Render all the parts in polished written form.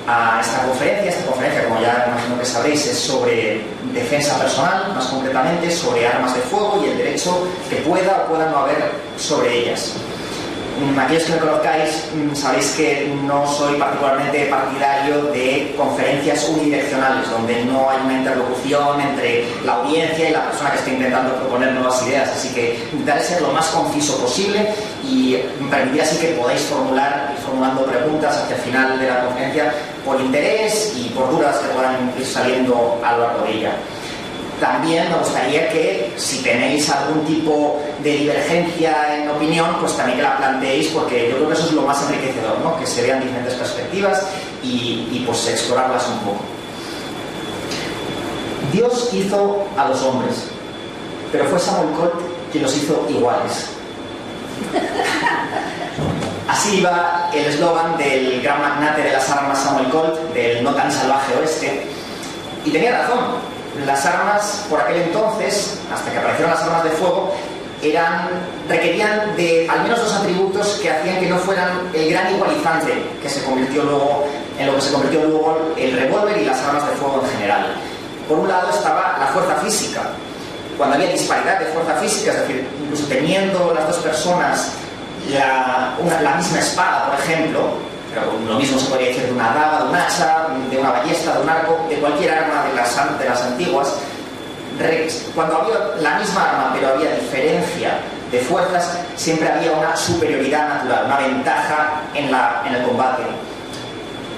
a esta conferencia. Esta conferencia, como ya imagino que sabréis, es sobre defensa personal, más concretamente sobre armas de fuego y el derecho que pueda o pueda no haber sobre ellas. Aquellos que me conozcáis sabéis que no soy particularmente partidario de conferencias unidireccionales, donde no hay una interlocución entre la audiencia y la persona que está intentando proponer nuevas ideas. Así que intentaré ser lo más conciso posible y me permitirá así que podáis ir formulando preguntas hacia el final de la conferencia por interés y por dudas que puedan ir saliendo a lo largo de ella. También me gustaría que, si tenéis algún tipo de divergencia en opinión, pues también que la planteéis, porque yo creo que eso es lo más enriquecedor, ¿no? Que se vean diferentes perspectivas y pues explorarlas un poco. Dios hizo a los hombres, pero fue Samuel Colt quien los hizo iguales. Así iba el eslogan del gran magnate de las armas Samuel Colt, del no tan salvaje oeste, y tenía razón. Las armas, por aquel entonces, hasta que aparecieron las armas de fuego, requerían de al menos dos atributos que hacían que no fueran el gran igualizante que se convirtió luego en lo que se convirtió luego el revólver y las armas de fuego en general. Por un lado estaba la fuerza física. Cuando había disparidad de fuerza física, es decir, incluso teniendo las dos personas la misma espada, por ejemplo, pero lo mismo se podría decir de una daga, de un hacha, de una ballesta, de un arco, de cualquier arma de las antiguas. Cuando había la misma arma pero había diferencia de fuerzas, siempre había una superioridad natural, una ventaja en el combate.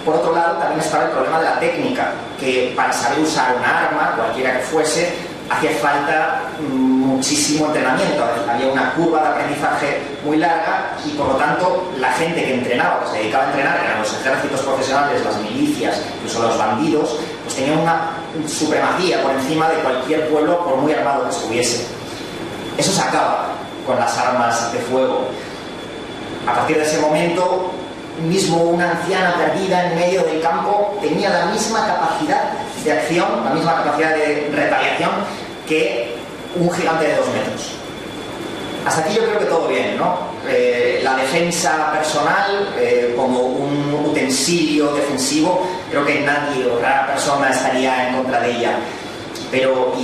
Por otro lado, también estaba el problema de la técnica, que para saber usar una arma, cualquiera que fuese, hacía falta muchísimo entrenamiento. Había una curva de aprendizaje muy larga y, por lo tanto, la gente que entrenaba, que se dedicaba a entrenar, eran los ejércitos profesionales, las milicias, incluso los bandidos, pues tenían una supremacía por encima de cualquier pueblo, por muy armado que estuviese. Eso se acaba con las armas de fuego. A partir de ese momento, mismo una anciana perdida en medio del campo tenía la misma capacidad de acción, la misma capacidad de retaliación que un gigante de 2 metros. Hasta aquí yo creo que todo bien, ¿no? La defensa personal como un utensilio defensivo, creo que nadie o rara persona estaría en contra de ella. Pero,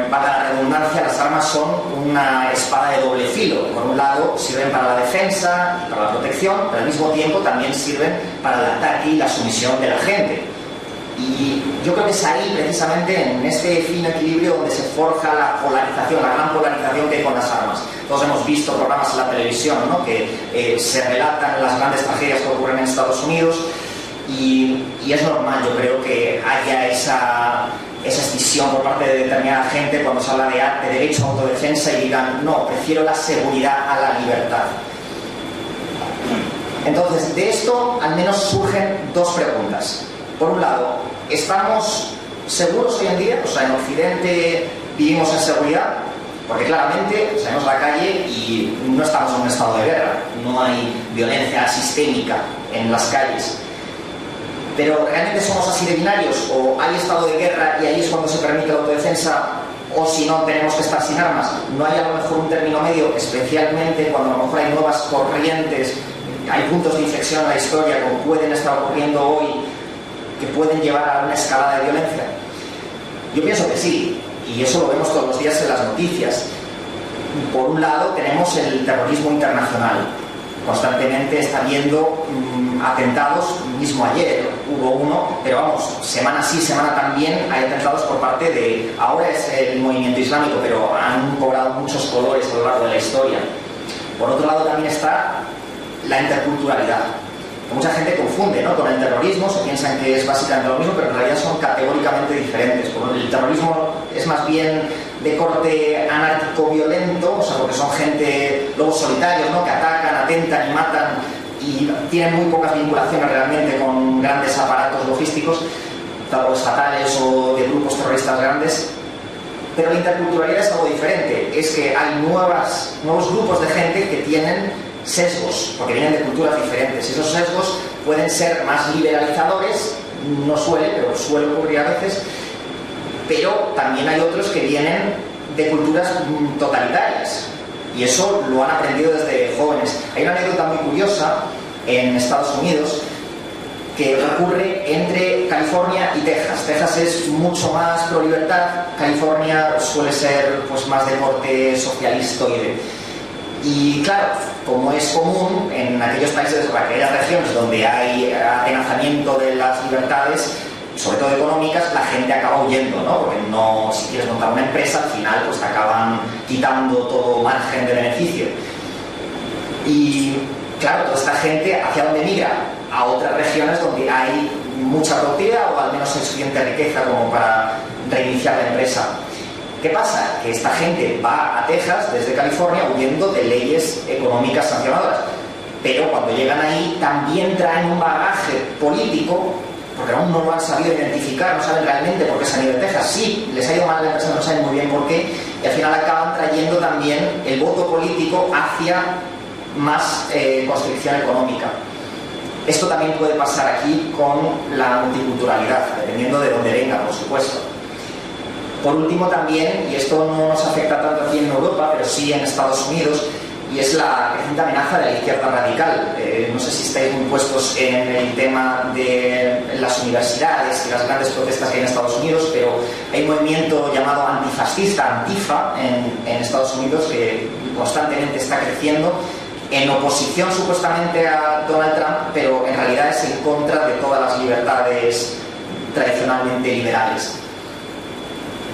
valga la redundancia, las armas son una espada de doble filo. Por un lado, sirven para la defensa y para la protección, pero al mismo tiempo también sirven para el ataque y la sumisión de la gente. Y yo creo que es ahí, precisamente, en este fino equilibrio, donde se forja la polarización, la gran polarización que hay con las armas. Todos hemos visto programas en la televisión, ¿no?, que se relatan las grandes tragedias que ocurren en Estados Unidos, y es normal, yo creo, que haya esa escisión por parte de determinada gente cuando se habla de derecho a autodefensa y digan, no, prefiero la seguridad a la libertad. Entonces, de esto al menos surgen dos preguntas. Por un lado, ¿estamos seguros hoy en día? O sea, en Occidente vivimos en seguridad, porque claramente salimos a la calle y no estamos en un estado de guerra, no hay violencia sistémica en las calles. Pero ¿realmente somos así de binarios? ¿O hay estado de guerra y ahí es cuando se permite la autodefensa? ¿O si no, tenemos que estar sin armas? ¿No hay a lo mejor un término medio, especialmente cuando a lo mejor hay nuevas corrientes, hay puntos de inflexión en la historia, como pueden estar ocurriendo hoy, que pueden llevar a una escalada de violencia? Yo pienso que sí, y eso lo vemos todos los días en las noticias. Por un lado tenemos el terrorismo internacional. Constantemente está habiendo atentados. Mismo ayer hubo uno, pero vamos, semana sí, semana también hay atentados por parte de, ahora es el movimiento islámico, pero han cobrado muchos colores a lo largo de la historia. Por otro lado también está la interculturalidad. Mucha gente confunde, ¿no?, con el terrorismo, se piensan que es básicamente lo mismo, pero en realidad son categóricamente diferentes. El terrorismo es más bien de corte anárquico-violento, o sea, porque son gente, lobos solitarios, ¿no?, que atacan, atentan y matan y tienen muy pocas vinculaciones realmente con grandes aparatos logísticos, o estatales o de grupos terroristas grandes. Pero la interculturalidad es algo diferente, es que hay nuevos grupos de gente que tienen sesgos, porque vienen de culturas diferentes. Esos sesgos pueden ser más liberalizadores, no suele, pero suele ocurrir a veces, pero también hay otros que vienen de culturas totalitarias, y eso lo han aprendido desde jóvenes. Hay una anécdota muy curiosa en Estados Unidos que ocurre entre California y Texas. Texas es mucho más pro libertad, California suele ser pues más de corte socialistoide. Y claro, como es común en aquellos países o aquellas regiones donde hay atenazamiento de las libertades, sobre todo económicas, la gente acaba huyendo, ¿no? Porque no, si quieres montar una empresa, al final pues te acaban quitando todo margen de beneficio. Y claro, toda esta gente, ¿hacia dónde migra? A otras regiones donde hay mucha productividad o al menos hay suficiente riqueza como para reiniciar la empresa. ¿Qué pasa? Que esta gente va a Texas desde California huyendo de leyes económicas sancionadoras, pero cuando llegan ahí también traen un bagaje político, porque aún no lo han sabido identificar, no saben realmente por qué se han ido de Texas. Sí, les ha ido mal la empresa, no saben muy bien por qué, y al final acaban trayendo también el voto político hacia más constricción económica. Esto también puede pasar aquí con la multiculturalidad, dependiendo de dónde venga, por supuesto. Por último también, y esto no nos afecta tanto aquí en Europa, pero sí en Estados Unidos, y es la creciente amenaza de la izquierda radical. No sé si estáis muy puestos en el tema de las universidades y las grandes protestas que hay en Estados Unidos, pero hay un movimiento llamado antifascista, Antifa, en Estados Unidos, que constantemente está creciendo, en oposición supuestamente a Donald Trump, pero en realidad es en contra de todas las libertades tradicionalmente liberales.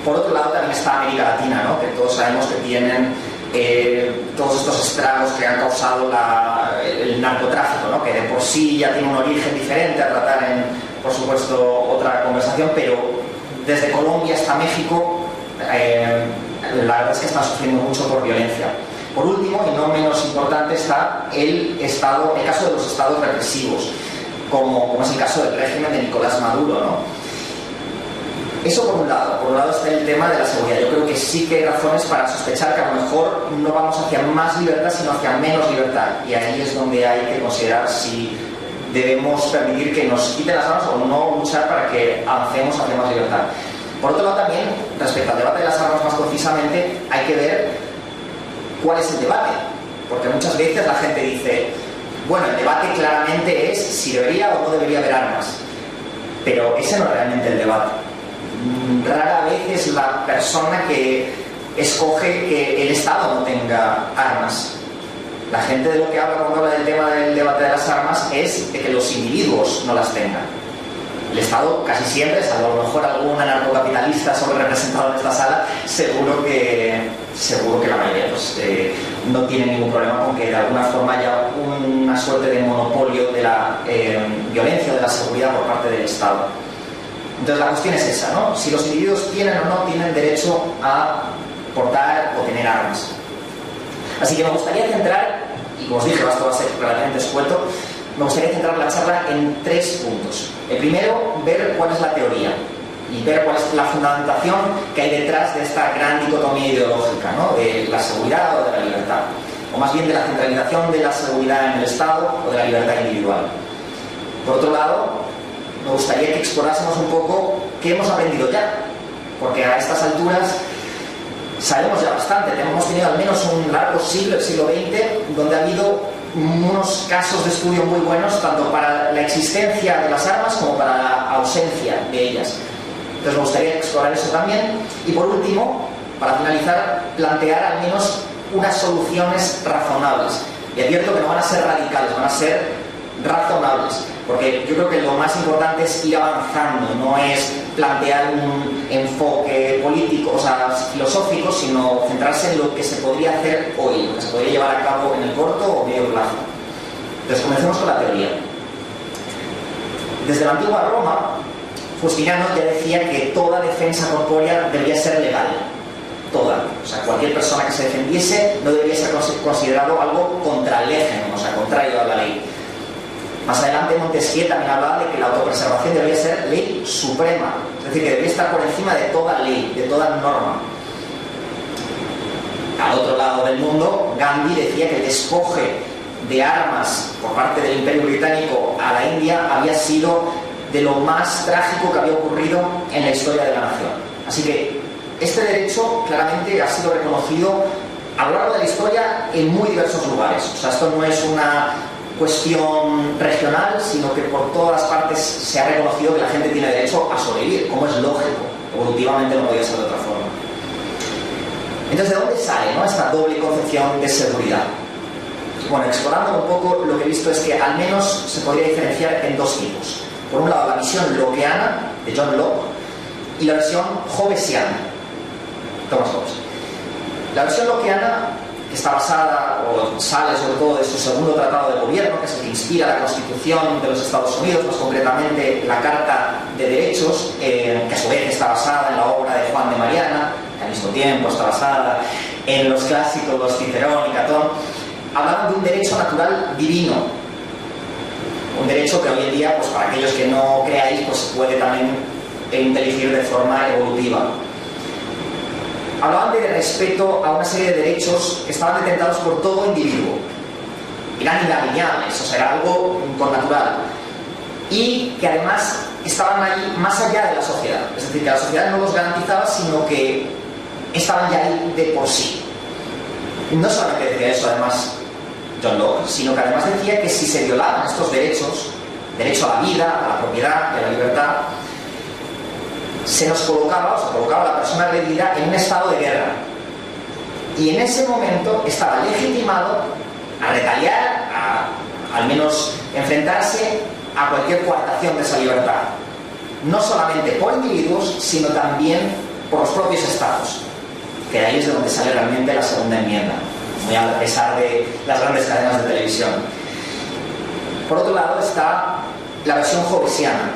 Por otro lado también está América Latina, ¿no? Que todos sabemos que tienen todos estos estragos que han causado el narcotráfico, ¿no? Que de por sí ya tiene un origen diferente a tratar en, por supuesto, otra conversación, pero desde Colombia hasta México la verdad es que están sufriendo mucho por violencia. Por último, y no menos importante, está el caso de los estados represivos, como es el caso del régimen de Nicolás Maduro, ¿no? Eso por un lado está el tema de la seguridad. Yo creo que sí que hay razones para sospechar que a lo mejor no vamos hacia más libertad, sino hacia menos libertad. Y ahí es donde hay que considerar si debemos permitir que nos quiten las armas o no luchar para que avancemos hacia más libertad. Por otro lado también, respecto al debate de las armas más concisamente, hay que ver cuál es el debate. Porque muchas veces la gente dice, bueno, el debate claramente es si debería o no debería haber armas. Pero ese no es realmente el debate. Rara vez es la persona que escoge que el Estado no tenga armas. La gente de lo que habla cuando habla del tema del debate de las armas es de que los individuos no las tengan. El Estado casi siempre, salvo a lo mejor algún anarcocapitalista sobre representado en esta sala, seguro que la mayoría pues, no tiene ningún problema con que de alguna forma haya una suerte de monopolio de la violencia, de la seguridad por parte del Estado. Entonces la cuestión es esa, ¿no? Si los individuos tienen o no tienen derecho a portar o tener armas. Así que me gustaría centrar, y como os dije, esto va a ser relativamente escueto, me gustaría centrar la charla en 3 puntos. El primero, ver cuál es la teoría y ver cuál es la fundamentación que hay detrás de esta gran dicotomía ideológica, ¿no? De la seguridad o de la libertad, o más bien de la centralización de la seguridad en el Estado o de la libertad individual. Por otro lado, me gustaría que explorásemos un poco qué hemos aprendido ya, porque a estas alturas sabemos ya bastante. Hemos tenido al menos un largo siglo, el siglo XX, donde ha habido unos casos de estudio muy buenos, tanto para la existencia de las armas como para la ausencia de ellas. Entonces me gustaría explorar eso también. Y por último, para finalizar, plantear al menos unas soluciones razonables. Y advierto que no van a ser radicales, van a ser razonables, porque yo creo que lo más importante es ir avanzando, no es plantear un enfoque político, o sea, filosófico, sino centrarse en lo que se podría hacer hoy, lo que se podría llevar a cabo en el corto o medio plazo. Entonces comencemos con la teoría. Desde la antigua Roma, Justiniano ya decía que toda defensa corpórea debía ser legal. Toda. O sea, cualquier persona que se defendiese no debía ser considerado algo contra legem, o sea, contrario a la ley. Más adelante Montesquieu también hablaba de que la autopreservación debía ser ley suprema, es decir, que debía estar por encima de toda ley, de toda norma. Al otro lado del mundo, Gandhi decía que el despoje de armas por parte del Imperio Británico a la India había sido de lo más trágico que había ocurrido en la historia de la nación. Así que este derecho claramente ha sido reconocido a lo largo de la historia en muy diversos lugares. O sea, esto no es una cuestión regional, sino que por todas partes se ha reconocido que la gente tiene derecho a sobrevivir, como es lógico, evolutivamente no podía ser de otra forma. Entonces, ¿de dónde sale, ¿no?, esta doble concepción de seguridad? Bueno, explorando un poco, lo que he visto es que al menos se podría diferenciar en dos tipos. Por un lado, la visión lockeana de John Locke y la versión hobbesiana, Thomas Hobbes. La versión lockeana, que está basada o sale sobre todo de su segundo tratado de gobierno, que es el que inspira la Constitución de los Estados Unidos, más concretamente la Carta de Derechos, que a su vez está basada en la obra de Juan de Mariana, que al mismo tiempo está basada en los clásicos Cicerón y Catón, hablaban de un derecho natural divino, un derecho que hoy en día, pues para aquellos que no creáis, pues se puede también inteligir de forma evolutiva. Hablaban de respeto a una serie de derechos que estaban detentados por todo individuo. Eran inalineables, o sea, era algo connatural. Y que además estaban ahí más allá de la sociedad. Es decir, que la sociedad no los garantizaba, sino que estaban ya ahí de por sí. No solamente decía eso, además, John Locke, sino que además decía que si se violaban estos derechos, derecho a la vida, a la propiedad y a la libertad, se colocaba la persona agredida en un estado de guerra. Y en ese momento estaba legitimado a retaliar, al menos enfrentarse a cualquier coartación de esa libertad. No solamente por individuos, sino también por los propios estados. Que de ahí es de donde sale realmente la segunda enmienda, muy a pesar de las grandes cadenas de televisión. Por otro lado está la versión hobbesiana,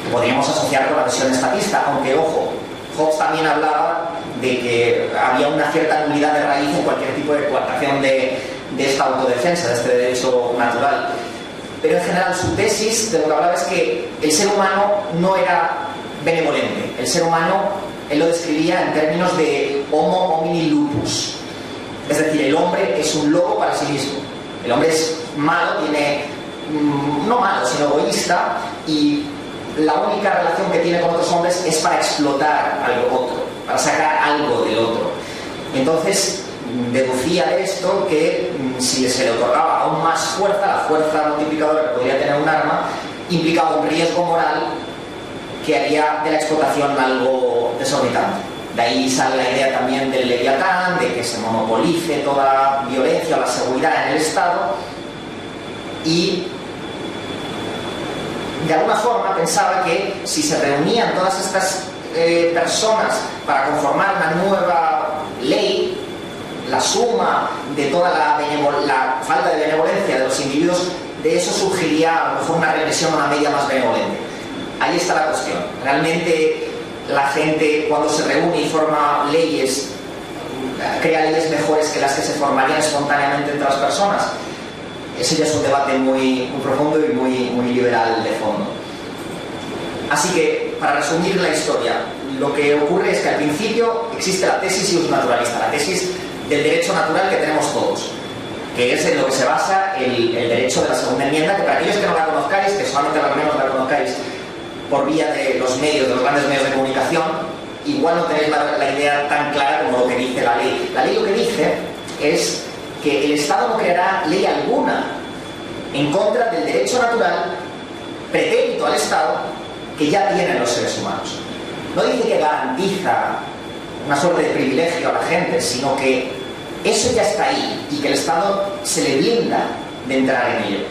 que podríamos asociar con la versión estatista, aunque, ojo, Hobbes también hablaba de que había una cierta nulidad de raíz en cualquier tipo de coartación de esta autodefensa, de este derecho natural. Pero en general su tesis de lo que hablaba es que el ser humano no era benevolente. El ser humano, él lo describía en términos de homo homini lupus. Es decir, el hombre es un lobo para sí mismo. El hombre es malo, no malo, sino egoísta, y la única relación que tiene con otros hombres es para explotar al otro, para sacar algo del otro. Entonces deducía de esto que si se le otorgaba aún más fuerza, la fuerza multiplicadora que podría tener un arma, implicaba un riesgo moral que haría de la explotación algo desorbitante. De ahí sale la idea también del Leviatán, de que se monopolice toda violencia o la seguridad en el Estado, y de alguna forma pensaba que si se reunían todas estas personas para conformar una nueva ley, la suma de toda la falta de benevolencia de los individuos, de eso surgiría a lo mejor una regresión a una media más benevolente. Ahí está la cuestión. Realmente la gente, cuando se reúne y forma leyes, crea leyes mejores que las que se formarían espontáneamente entre las personas. Ese ya es un debate muy profundo y muy liberal de fondo. Así que, para resumir la historia, lo que ocurre es que al principio existe la tesis naturalista, la tesis del derecho natural que tenemos todos, que es en lo que se basa el derecho de la segunda enmienda, que para aquellos que no la conozcáis, que solamente la menos la conozcáis por vía de los medios, de los grandes medios de comunicación, igual no tenéis la idea tan clara como lo que dice la ley. La ley lo que dice es que el Estado no creará ley alguna en contra del derecho natural pretérito al Estado que ya tienen los seres humanos. No dice que garantiza una suerte de privilegio a la gente, sino que eso ya está ahí y que el Estado se le blinda de entrar en ello.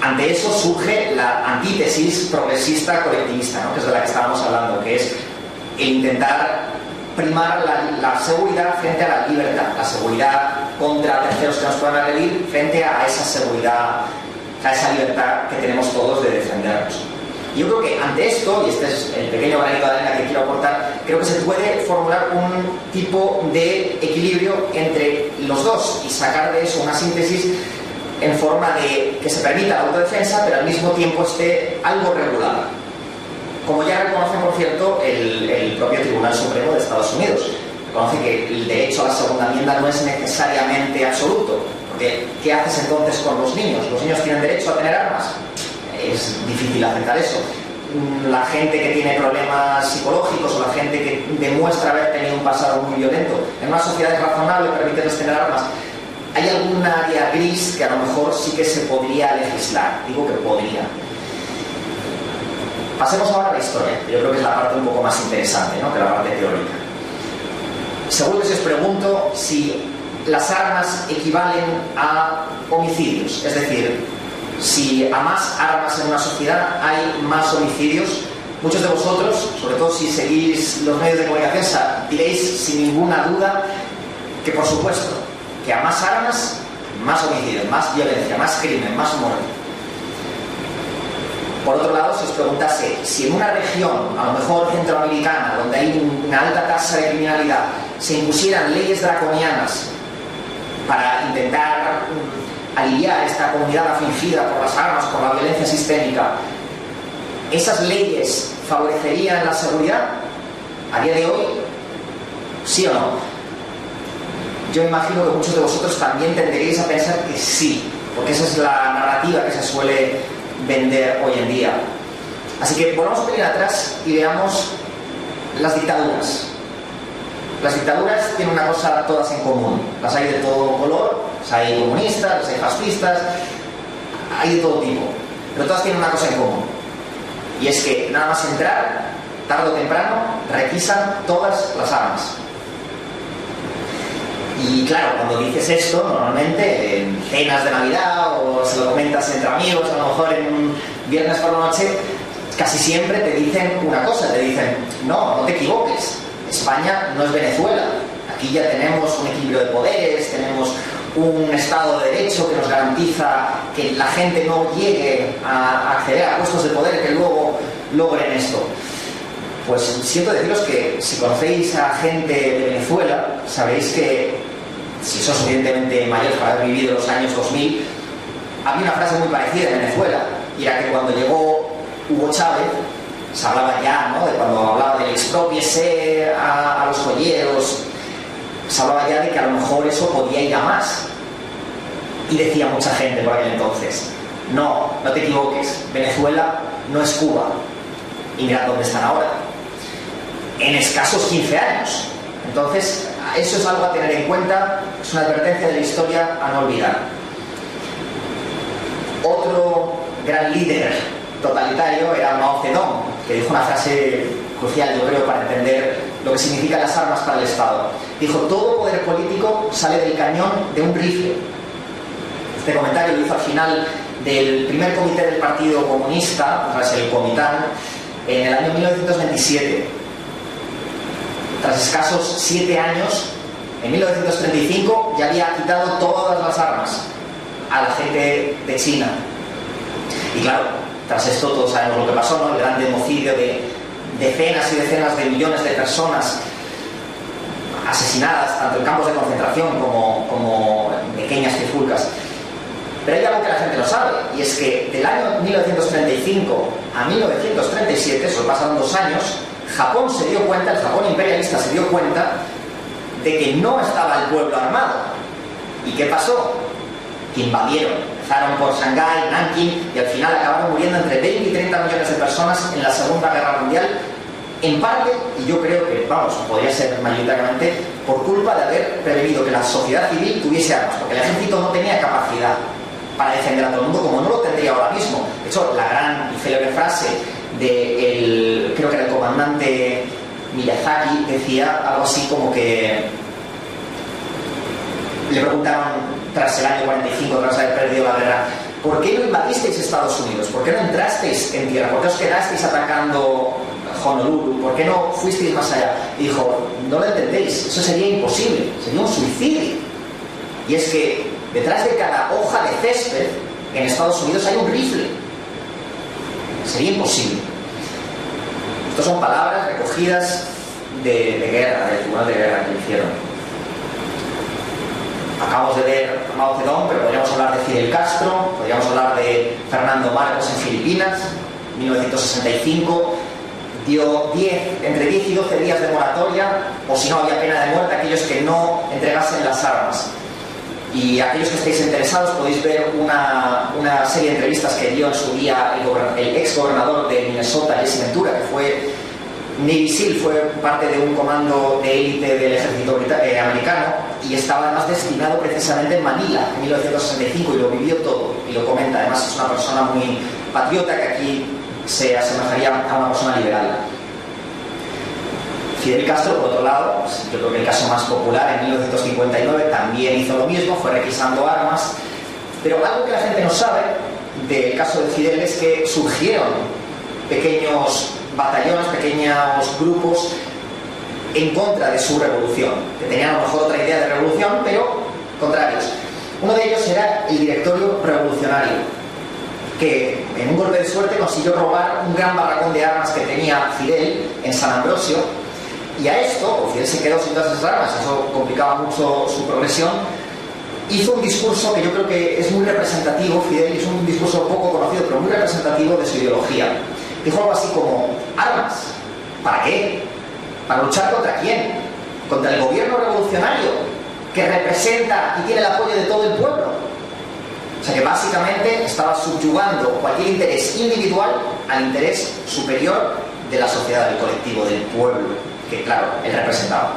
Ante eso surge la antítesis progresista colectivista, ¿no?, que es de la que estábamos hablando, que es el intentar primar la seguridad frente a la libertad, la seguridad contra terceros que nos puedan agredir frente a esa seguridad, a esa libertad que tenemos todos de defendernos. Yo creo que ante esto, y este es el pequeño granito de arena que quiero aportar, creo que se puede formular un tipo de equilibrio entre los dos y sacar de eso una síntesis en forma de que se permita la autodefensa, pero al mismo tiempo esté algo regulada. Como ya reconoce, por cierto, el propio Tribunal Supremo de Estados Unidos. Reconoce que el derecho a la segunda enmienda no es necesariamente absoluto. Porque, ¿qué haces entonces con los niños? ¿Los niños tienen derecho a tener armas? Es difícil aceptar eso. La gente que tiene problemas psicológicos o la gente que demuestra haber tenido un pasado muy violento, ¿en una sociedad es razonable permitirles tener armas? hay algún área gris que a lo mejor sí que se podría legislar. Digo que podría. Pasemos ahora a la historia, que yo creo que es la parte un poco más interesante, ¿no?, que la parte teórica. Seguro que si os pregunto si las armas equivalen a homicidios, es decir, si a más armas en una sociedad hay más homicidios, muchos de vosotros, sobre todo si seguís los medios de comunicación, diréis sin ninguna duda que, por supuesto, que a más armas, más homicidios, más violencia, más crimen, más muerte. Por otro lado, si os preguntase si en una región, a lo mejor centroamericana, donde hay una alta tasa de criminalidad, se impusieran leyes draconianas para intentar aliviar esta comunidad afligida por las armas, por la violencia sistémica, ¿esas leyes favorecerían la seguridad? A día de hoy, ¿sí o no? Yo imagino que muchos de vosotros también tenderéis a pensar que sí, porque esa es la narrativa que se suele vender hoy en día. Así que volvamos un pelín atrás y veamos las dictaduras. Las dictaduras tienen una cosa todas en común. Las hay de todo color, las hay comunistas, las hay fascistas, hay de todo tipo. Pero todas tienen una cosa en común. Y es que nada más entrar, tarde o temprano, requisan todas las armas. Y claro, cuando dices esto, normalmente en cenas de Navidad o se lo comentas entre amigos, a lo mejor en un viernes por la noche, casi siempre te dicen una cosa, te dicen, no te equivoques, España no es Venezuela, aquí ya tenemos un equilibrio de poderes, tenemos un Estado de Derecho que nos garantiza que la gente no llegue a acceder a puestos de poder que luego logren esto. Pues siento deciros que si conocéis a gente de Venezuela, sabréis que, si sois suficientemente mayores para haber vivido los años 2000, había una frase muy parecida en Venezuela, y era que cuando llegó Hugo Chávez, se hablaba ya, ¿no?, de cuando hablaba del expropiese a los joyeros, se hablaba ya de que a lo mejor eso podía ir a más. Y decía mucha gente por aquel entonces, no te equivoques, Venezuela no es Cuba. Y mirad dónde están ahora, en escasos 15 años. Entonces, eso es algo a tener en cuenta, es una advertencia de la historia a no olvidar. Otro gran líder totalitario era Mao Zedong, que dijo una frase crucial, yo creo, para entender lo que significan las armas para el Estado. Dijo, todo poder político sale del cañón de un rifle. Este comentario lo hizo al final del primer comité del Partido Comunista, el Comitán, en el año 1927. Tras escasos 7 años, en 1935 ya había quitado todas las armas a la gente de China. Y claro, tras esto todos sabemos lo que pasó, ¿no? El gran genocidio de decenas y decenas de millones de personas asesinadas, tanto en campos de concentración como en pequeñas trifulcas. Pero hay algo que la gente no sabe, y es que del año 1935 a 1937, solo pasaron 2 años, Japón se dio cuenta, el Japón imperialista se dio cuenta de que no estaba el pueblo armado. ¿Y qué pasó? Que invadieron. Empezaron por Shanghái, Nanking, y al final acabaron muriendo entre 20 y 30 millones de personas en la Segunda Guerra Mundial, en parte, y yo creo que, podría ser mayoritariamente, por culpa de haber prevenido que la sociedad civil tuviese armas, porque el ejército no tenía capacidad para defender a todo el mundo, como no lo tendría ahora mismo. De hecho, la gran y célebre frase creo que era el comandante Miyazaki, decía algo así como que le preguntaron tras el año 45, tras haber perdido la guerra, ¿por qué no invadisteis Estados Unidos? ¿Por qué no entrasteis en tierra? ¿Por qué os quedasteis atacando Honolulu? ¿Por qué no fuisteis más allá? Y dijo, no lo entendéis, eso sería imposible, sería un suicidio. Y es que detrás de cada hoja de césped en Estados Unidos hay un rifle. Sería imposible. Estas son palabras recogidas de guerra, del tribunal de guerra que hicieron. Acabamos de ver a Mao Zedong, pero podríamos hablar de Fidel Castro, podríamos hablar de Fernando Marcos en Filipinas, 1965, dio entre 10 y 12 días de moratoria, o si no había pena de muerte a aquellos que no entregasen las armas. Y aquellos que estéis interesados podéis ver una serie de entrevistas que dio en su día el ex gobernador de Minnesota, Jesse Ventura, que fue Navy SEAL, fue parte de un comando de élite del ejército americano y estaba además destinado precisamente en Manila en 1965 y lo vivió todo y lo comenta. Además es una persona muy patriota que aquí se asemejaría a una persona liberal. Fidel Castro, por otro lado, yo creo que el caso más popular, en 1959 también hizo lo mismo, fue requisando armas, pero algo que la gente no sabe del caso de Fidel es que surgieron pequeños batallones, pequeños grupos en contra de su revolución, que tenían a lo mejor otra idea de revolución, pero contrarios. Uno de ellos era el Directorio Revolucionario, que en un golpe de suerte consiguió robar un gran barracón de armas que tenía Fidel en San Ambrosio, y a esto, Fidel se quedó sin todas esas armas, eso complicaba mucho su progresión. Hizo un discurso que yo creo que es muy representativo. Fidel hizo un discurso poco conocido, pero muy representativo de su ideología. Dijo algo así como: ¿armas? ¿Para qué? ¿Para luchar contra quién? ¿Contra el gobierno revolucionario que representa y tiene el apoyo de todo el pueblo? O sea que básicamente estaba subyugando cualquier interés individual al interés superior de la sociedad, del colectivo, del pueblo, que claro, él representaba.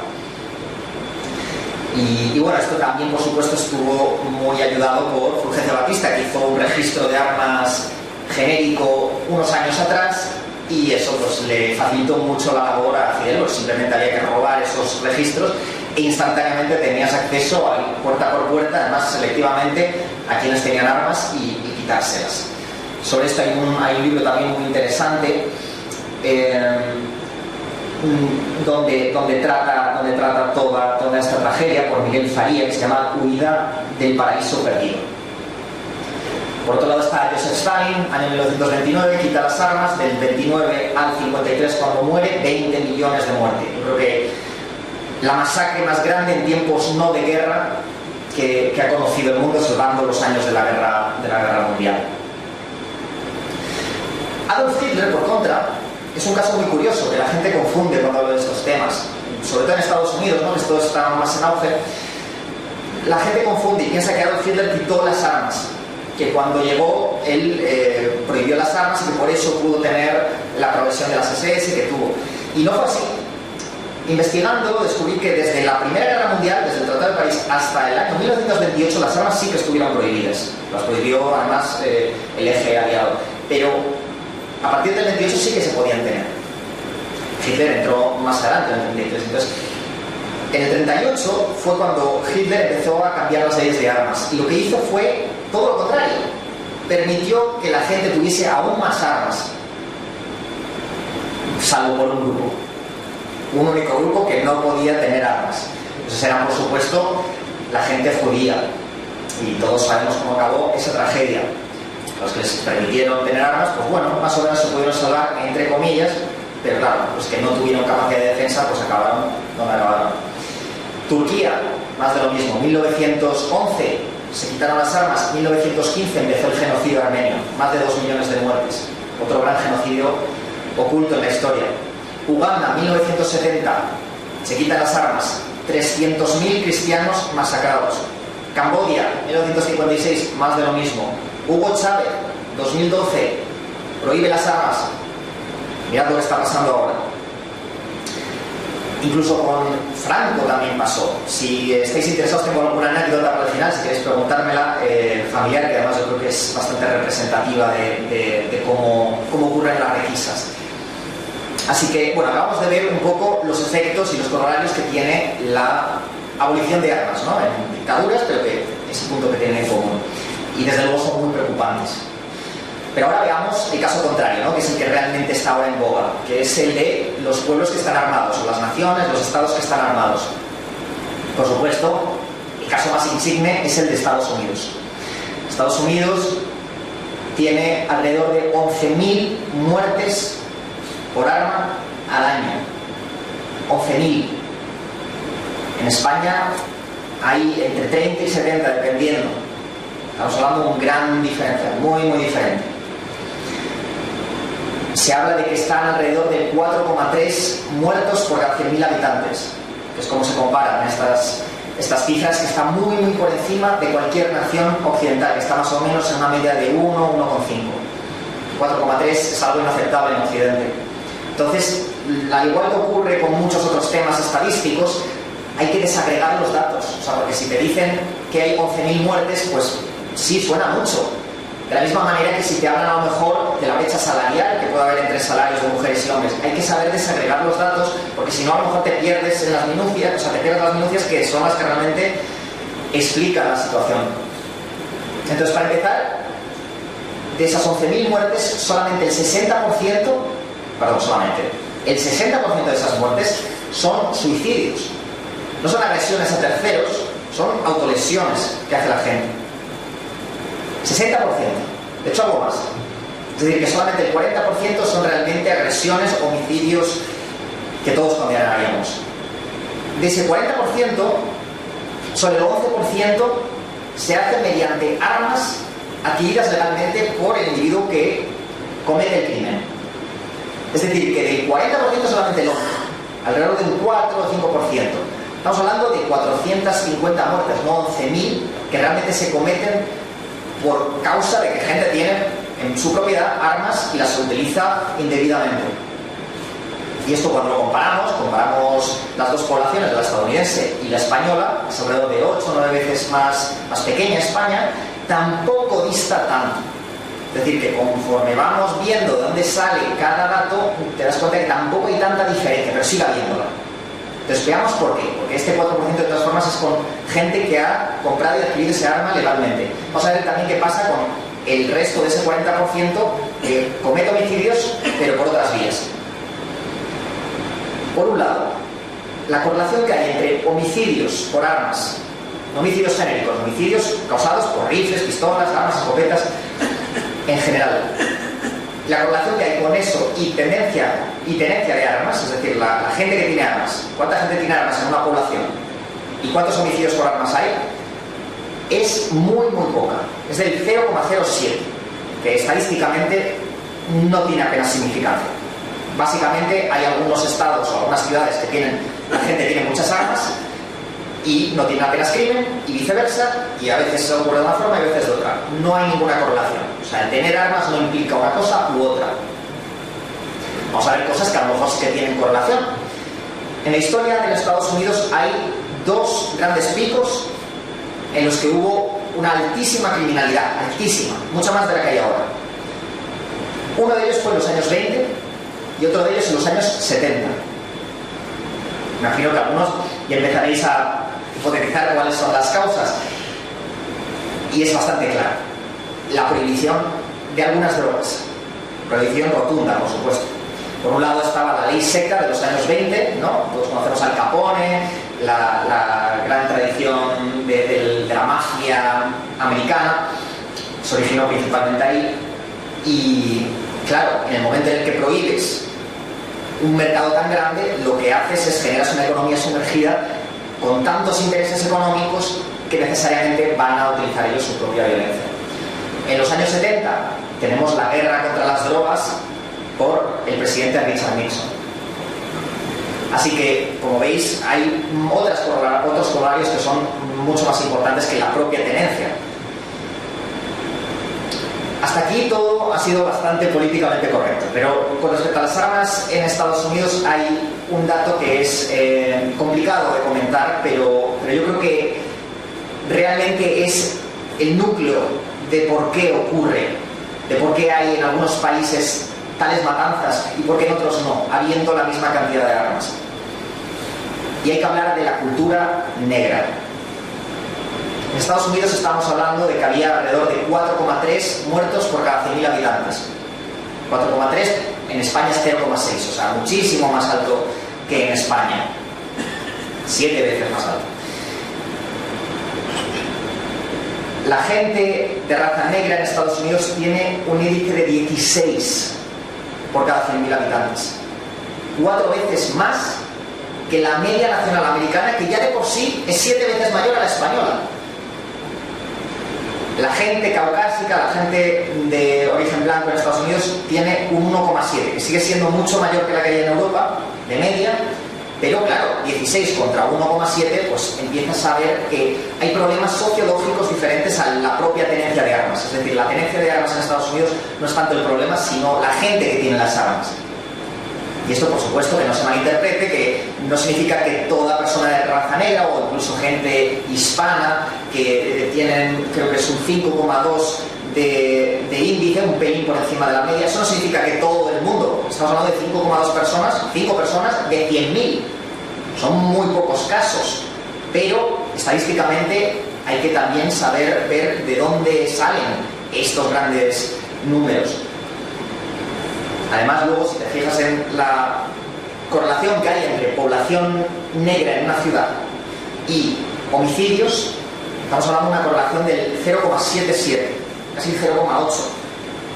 Y bueno, esto también por supuesto estuvo muy ayudado por Fulgencio Batista, que hizo un registro de armas genérico unos años atrás, y eso pues le facilitó mucho la labor a Fidel, pues simplemente había que robar esos registros e instantáneamente tenías acceso puerta por puerta, además selectivamente, a quienes tenían armas y quitárselas. Sobre esto hay un libro también muy interesante donde trata toda esta tragedia, por Miguel Faría, que se llama Huida del Paraíso Perdido. Por otro lado está Joseph Stalin, año 1929, quita las armas, del 29 al 53 cuando muere, 20 millones de muertes. Yo creo que la masacre más grande en tiempos no de guerra que ha conocido el mundo, salvando los años de la guerra mundial. Adolf Hitler, por contra, es un caso muy curioso que la gente confunde cuando habla de estos temas, sobre todo en Estados Unidos, ¿no? Que esto está más en auge. La gente confunde y piensa que Adolf Hitler quitó las armas, que cuando llegó él prohibió las armas y que por eso pudo tener la progresión de las SS que tuvo. Y no fue así. Investigando descubrí que desde la Primera Guerra Mundial, desde el Tratado de París hasta el año 1928, las armas sí que estuvieron prohibidas. Las prohibió además el eje aliado. Pero a partir del 28 sí que se podían tener. Hitler entró más adelante, en el 33. Entonces, en el 38 fue cuando Hitler empezó a cambiar las leyes de armas. Y lo que hizo fue todo lo contrario. Permitió que la gente tuviese aún más armas. Salvo por un grupo. Un único grupo que no podía tener armas. Esos eran, por supuesto, la gente judía. Y todos sabemos cómo acabó esa tragedia. Los que les permitieron tener armas, pues bueno, más o menos se pudieron salvar, entre comillas, pero claro, los que no tuvieron capacidad de defensa, pues acabaron donde acabaron. Turquía, más de lo mismo. 1911 se quitaron las armas, 1915 empezó el genocidio armenio, más de 2 millones de muertes. Otro gran genocidio oculto en la historia. Uganda, 1970, se quitan las armas, 300.000 cristianos masacrados. Camboya, 1956, más de lo mismo. Hugo Chávez, 2012, prohíbe las armas. Mirad lo que está pasando ahora. Incluso con Franco también pasó. Si estáis interesados, tengo alguna anécdota para el final, si queréis preguntármela, familiar, que además yo creo que es bastante representativa de cómo ocurren las requisas. Así que, bueno, acabamos de ver un poco los efectos y los corolarios que tiene la abolición de armas, ¿no? En dictaduras, pero que es el punto que tienen en común. Y desde luego son muy preocupantes. Pero ahora veamos el caso contrario, ¿no? Que es el que realmente está ahora en boga, que es el de los pueblos que están armados, o las naciones, los estados que están armados. Por supuesto, el caso más insigne es el de Estados Unidos. Estados Unidos tiene alrededor de 11.000 muertes por arma al año. 11.000. En España hay entre 30 y 70, dependiendo. Estamos hablando de un gran diferencial, muy, muy diferente. Se habla de que están alrededor de 4,3 muertos por cada 100.000 habitantes, que es como se comparan estas cifras, que están muy, muy por encima de cualquier nación occidental, que está más o menos en una media de 1, 1,5. 4,3 es algo inaceptable en Occidente. Entonces, al igual que ocurre con muchos otros temas estadísticos, hay que desagregar los datos. O sea, porque si te dicen que hay 11.000 muertes, pues sí, suena mucho. De la misma manera que si te hablan a lo mejor de la brecha salarial que puede haber entre salarios de mujeres y hombres, hay que saber desagregar los datos, porque si no a lo mejor te pierdes en las minucias, o sea, te pierdes las minucias que son las que realmente explican la situación. Entonces, para empezar, de esas 11.000 muertes, solamente el 60% de esas muertes son suicidios. No son agresiones a terceros, son autolesiones que hace la gente. 60%. De hecho, algo más. Es decir, que solamente el 40% son realmente agresiones, homicidios que todos condenaríamos. De ese 40%, solo el 11% se hace mediante armas adquiridas legalmente por el individuo que comete el crimen. Es decir, que del 40% solamente el 11%, alrededor de un 4 o 5%. Estamos hablando de 450 muertes, no 11.000, que realmente se cometen por causa de que gente tiene en su propiedad armas y las utiliza indebidamente. Y esto cuando lo comparamos las dos poblaciones, la estadounidense y la española, que es alrededor de 8 o 9 veces más pequeña España, tampoco dista tanto. Es decir, que conforme vamos viendo de dónde sale cada dato, te das cuenta que tampoco hay tanta diferencia, pero sigue habiéndola. Entonces veamos por qué. Porque este 4% de todas formas es con gente que ha comprado y adquirido ese arma legalmente. Vamos a ver también qué pasa con el resto de ese 40% que comete homicidios, pero por otras vías. Por un lado, la correlación que hay entre homicidios por armas, no homicidios genéricos, homicidios causados por rifles, pistolas, armas, escopetas, en general. La correlación que hay con eso y tenencia de armas, es decir, la gente que tiene armas, cuánta gente tiene armas en una población y cuántos homicidios por armas hay, es muy poca. Es del 0,07, que estadísticamente no tiene apenas significancia. Básicamente hay algunos estados o algunas ciudades que la gente tiene muchas armas y no tiene apenas crimen, y viceversa, y a veces se ocurre de una forma y a veces de otra. No hay ninguna correlación. O sea, el tener armas no implica una cosa u otra. Vamos a ver cosas que a lo mejor sí que tienen correlación. En la historia de los Estados Unidos hay dos grandes picos en los que hubo una altísima criminalidad, altísima, mucha más de la que hay ahora. Uno de ellos fue en los años 20 y otro de ellos en los años 70. Imagino que algunos ya empezaréis a hipotetizar cuáles son las causas. Y es bastante claro. La prohibición de algunas drogas. Prohibición rotunda, por supuesto. Por un lado estaba la ley seca de los años 20, ¿no? Todos conocemos Al Capone, la gran tradición de la mafia americana. Se originó principalmente ahí. Y claro, en el momento en el que prohíbes un mercado tan grande, lo que haces es generar una economía sumergida con tantos intereses económicos que necesariamente van a utilizar ellos su propia violencia. En los años 70 tenemos la guerra contra las drogas por el presidente Richard Nixon. Así que, como veis, hay otros corolarios que son mucho más importantes que la propia tenencia. Hasta aquí todo ha sido bastante políticamente correcto, pero con respecto a las armas en Estados Unidos hay un dato que es complicado de comentar, pero yo creo que realmente es el núcleo de por qué ocurre, de por qué hay en algunos países tales matanzas y por qué en otros no, habiendo la misma cantidad de armas. Y hay que hablar de la cultura negra. En Estados Unidos estamos hablando de que había alrededor de 4,3 muertos por cada 100.000 habitantes. 4,3, en España es 0,6, o sea, muchísimo más alto que en España. 7 veces más alto. La gente de raza negra en Estados Unidos tiene un índice de 16 por cada 100.000 habitantes. 4 veces más que la media nacional americana, que ya de por sí es 7 veces mayor a la española. La gente caucásica, la gente de origen blanco en Estados Unidos tiene un 1,7, que sigue siendo mucho mayor que la que hay en Europa, de media, pero claro, 16 contra 1,7, pues empiezas a ver que hay problemas sociológicos diferentes a la propia tenencia de armas. Es decir, la tenencia de armas en Estados Unidos no es tanto el problema, sino la gente que tiene las armas. Y esto, por supuesto, que no se malinterprete, que no significa que toda persona de raza negra o incluso gente hispana que tienen, creo que es un 5,2 de índice, un pelín por encima de la media, eso no significa que todo el mundo, estamos hablando de 5,2 personas, 5 personas de 100.000. Son muy pocos casos, pero estadísticamente hay que también saber ver de dónde salen estos grandes números. Además, luego, si te fijas en la correlación que hay entre población negra en una ciudad y homicidios, estamos hablando de una correlación del 0,77, casi 0,8.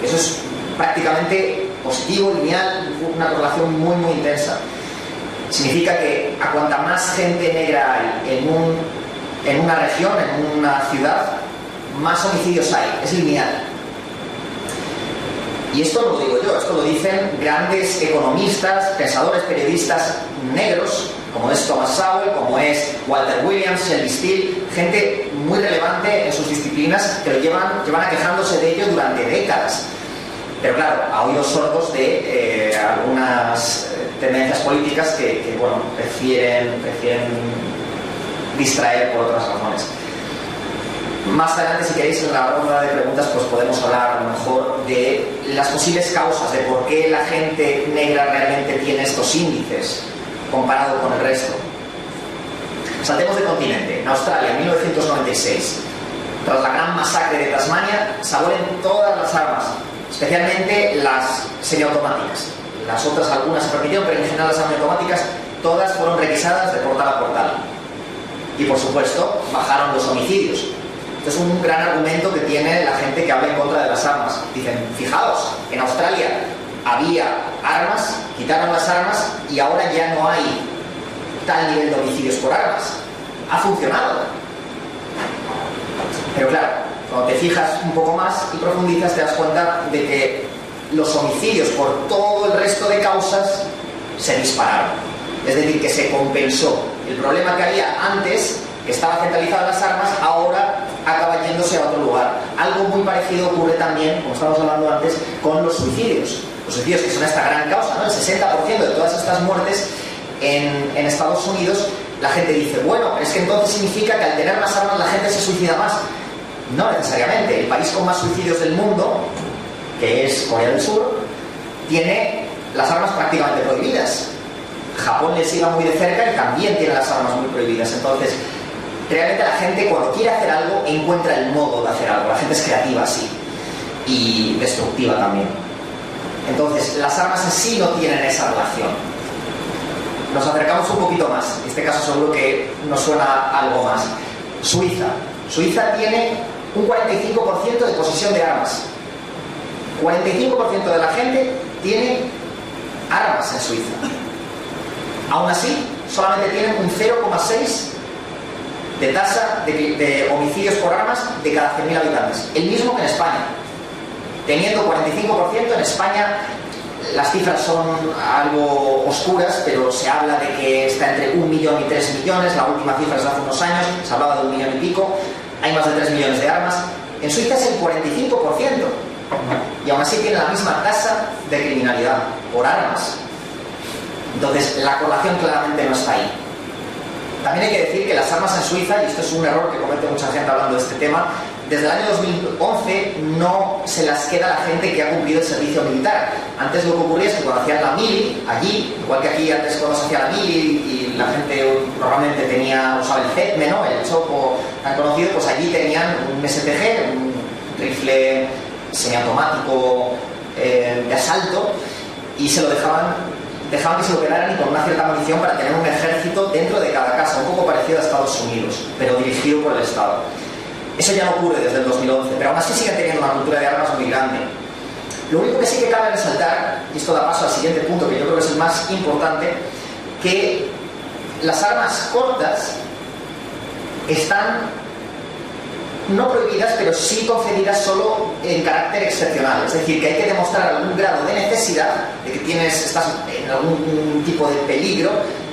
Eso es prácticamente positivo, lineal, una correlación muy, muy intensa. Significa que a cuanta más gente negra hay en una región, en una ciudad, más homicidios hay. Es lineal. Y esto no lo digo yo, esto lo dicen grandes economistas, pensadores, periodistas negros, como es Thomas Sowell, como es Walter Williams, Shelby Steele, gente muy relevante en sus disciplinas que lo llevan aquejándose de ello durante décadas. Pero claro, a oídos sordos de algunas tendencias políticas que bueno, prefieren distraer por otras razones. Más adelante, si queréis, en la ronda de preguntas, pues podemos hablar a lo mejor de las posibles causas de por qué la gente negra realmente tiene estos índices comparado con el resto. Saltemos de continente. En Australia, en 1996, tras la gran masacre de Tasmania, se abolen todas las armas, especialmente las semiautomáticas. Las otras, algunas se permitieron, pero en general las semiautomáticas todas fueron requisadas de portal a portal. Y por supuesto, bajaron los homicidios. Este es un gran argumento que tiene la gente que habla en contra de las armas. Dicen, fijaos, en Australia había armas, quitaron las armas y ahora ya no hay tal nivel de homicidios por armas. Ha funcionado. Pero claro, cuando te fijas un poco más y profundizas, te das cuenta de que los homicidios por todo el resto de causas se dispararon. Es decir, que se compensó. El problema que había antes, que estaba centralizado en las armas, ahora acaba yéndose a otro lugar. Algo muy parecido ocurre también, como estábamos hablando antes, con los suicidios. Los suicidios, que son esta gran causa, ¿no? El 60% de todas estas muertes en Estados Unidos, la gente dice, bueno, es que entonces significa que al tener más armas la gente se suicida más. No necesariamente. El país con más suicidios del mundo, que es Corea del Sur, tiene las armas prácticamente prohibidas. Japón le sigue muy de cerca y también tiene las armas muy prohibidas. Entonces, realmente la gente, cuando quiere hacer algo, encuentra el modo de hacer algo. La gente es creativa así y destructiva también. Entonces, las armas en sí no tienen esa relación. Nos acercamos un poquito más. En este caso seguro que nos suena algo más. Suiza. Suiza tiene un 45% de posesión de armas. 45% de la gente tiene armas en Suiza. Aún así, solamente tienen un 0,6 de tasa de homicidios por armas de cada 100.000 habitantes. El mismo que en España. Teniendo 45%, en España las cifras son algo oscuras, pero se habla de que está entre 1 millón y 3 millones. La última cifra es de hace unos años, se hablaba de 1 millón y pico. Hay más de 3 millones de armas. En Suiza es el 45%. Y aún así tiene la misma tasa de criminalidad por armas. Entonces, la correlación claramente no está ahí. También hay que decir que las armas en Suiza, y esto es un error que comete mucha gente hablando de este tema, desde el año 2011 no se las queda a la gente que ha cumplido el servicio militar. Antes lo que ocurría es que cuando hacían la mili, allí, igual que aquí antes cuando se hacía la mili y la gente normalmente usaba el ZETME, ¿no? El chopo tan conocido, pues allí tenían un STG, un rifle semiautomático de asalto, y se lo dejaban que se lo quedaran y con una cierta munición para tener un ejército dentro de cada casa, un poco parecido a Estados Unidos, pero dirigido por el Estado. Eso ya no ocurre desde el 2011, pero aún así siguen teniendo una cultura de armas muy grande. Lo único que sí que cabe resaltar, y esto da paso al siguiente punto, que yo creo que es el más importante, que las armas cortas están no prohibidas, pero sí concedidas solo en carácter excepcional. Es decir, que hay que demostrar algún grado de necesidad, de que estás en algún tipo de peligro,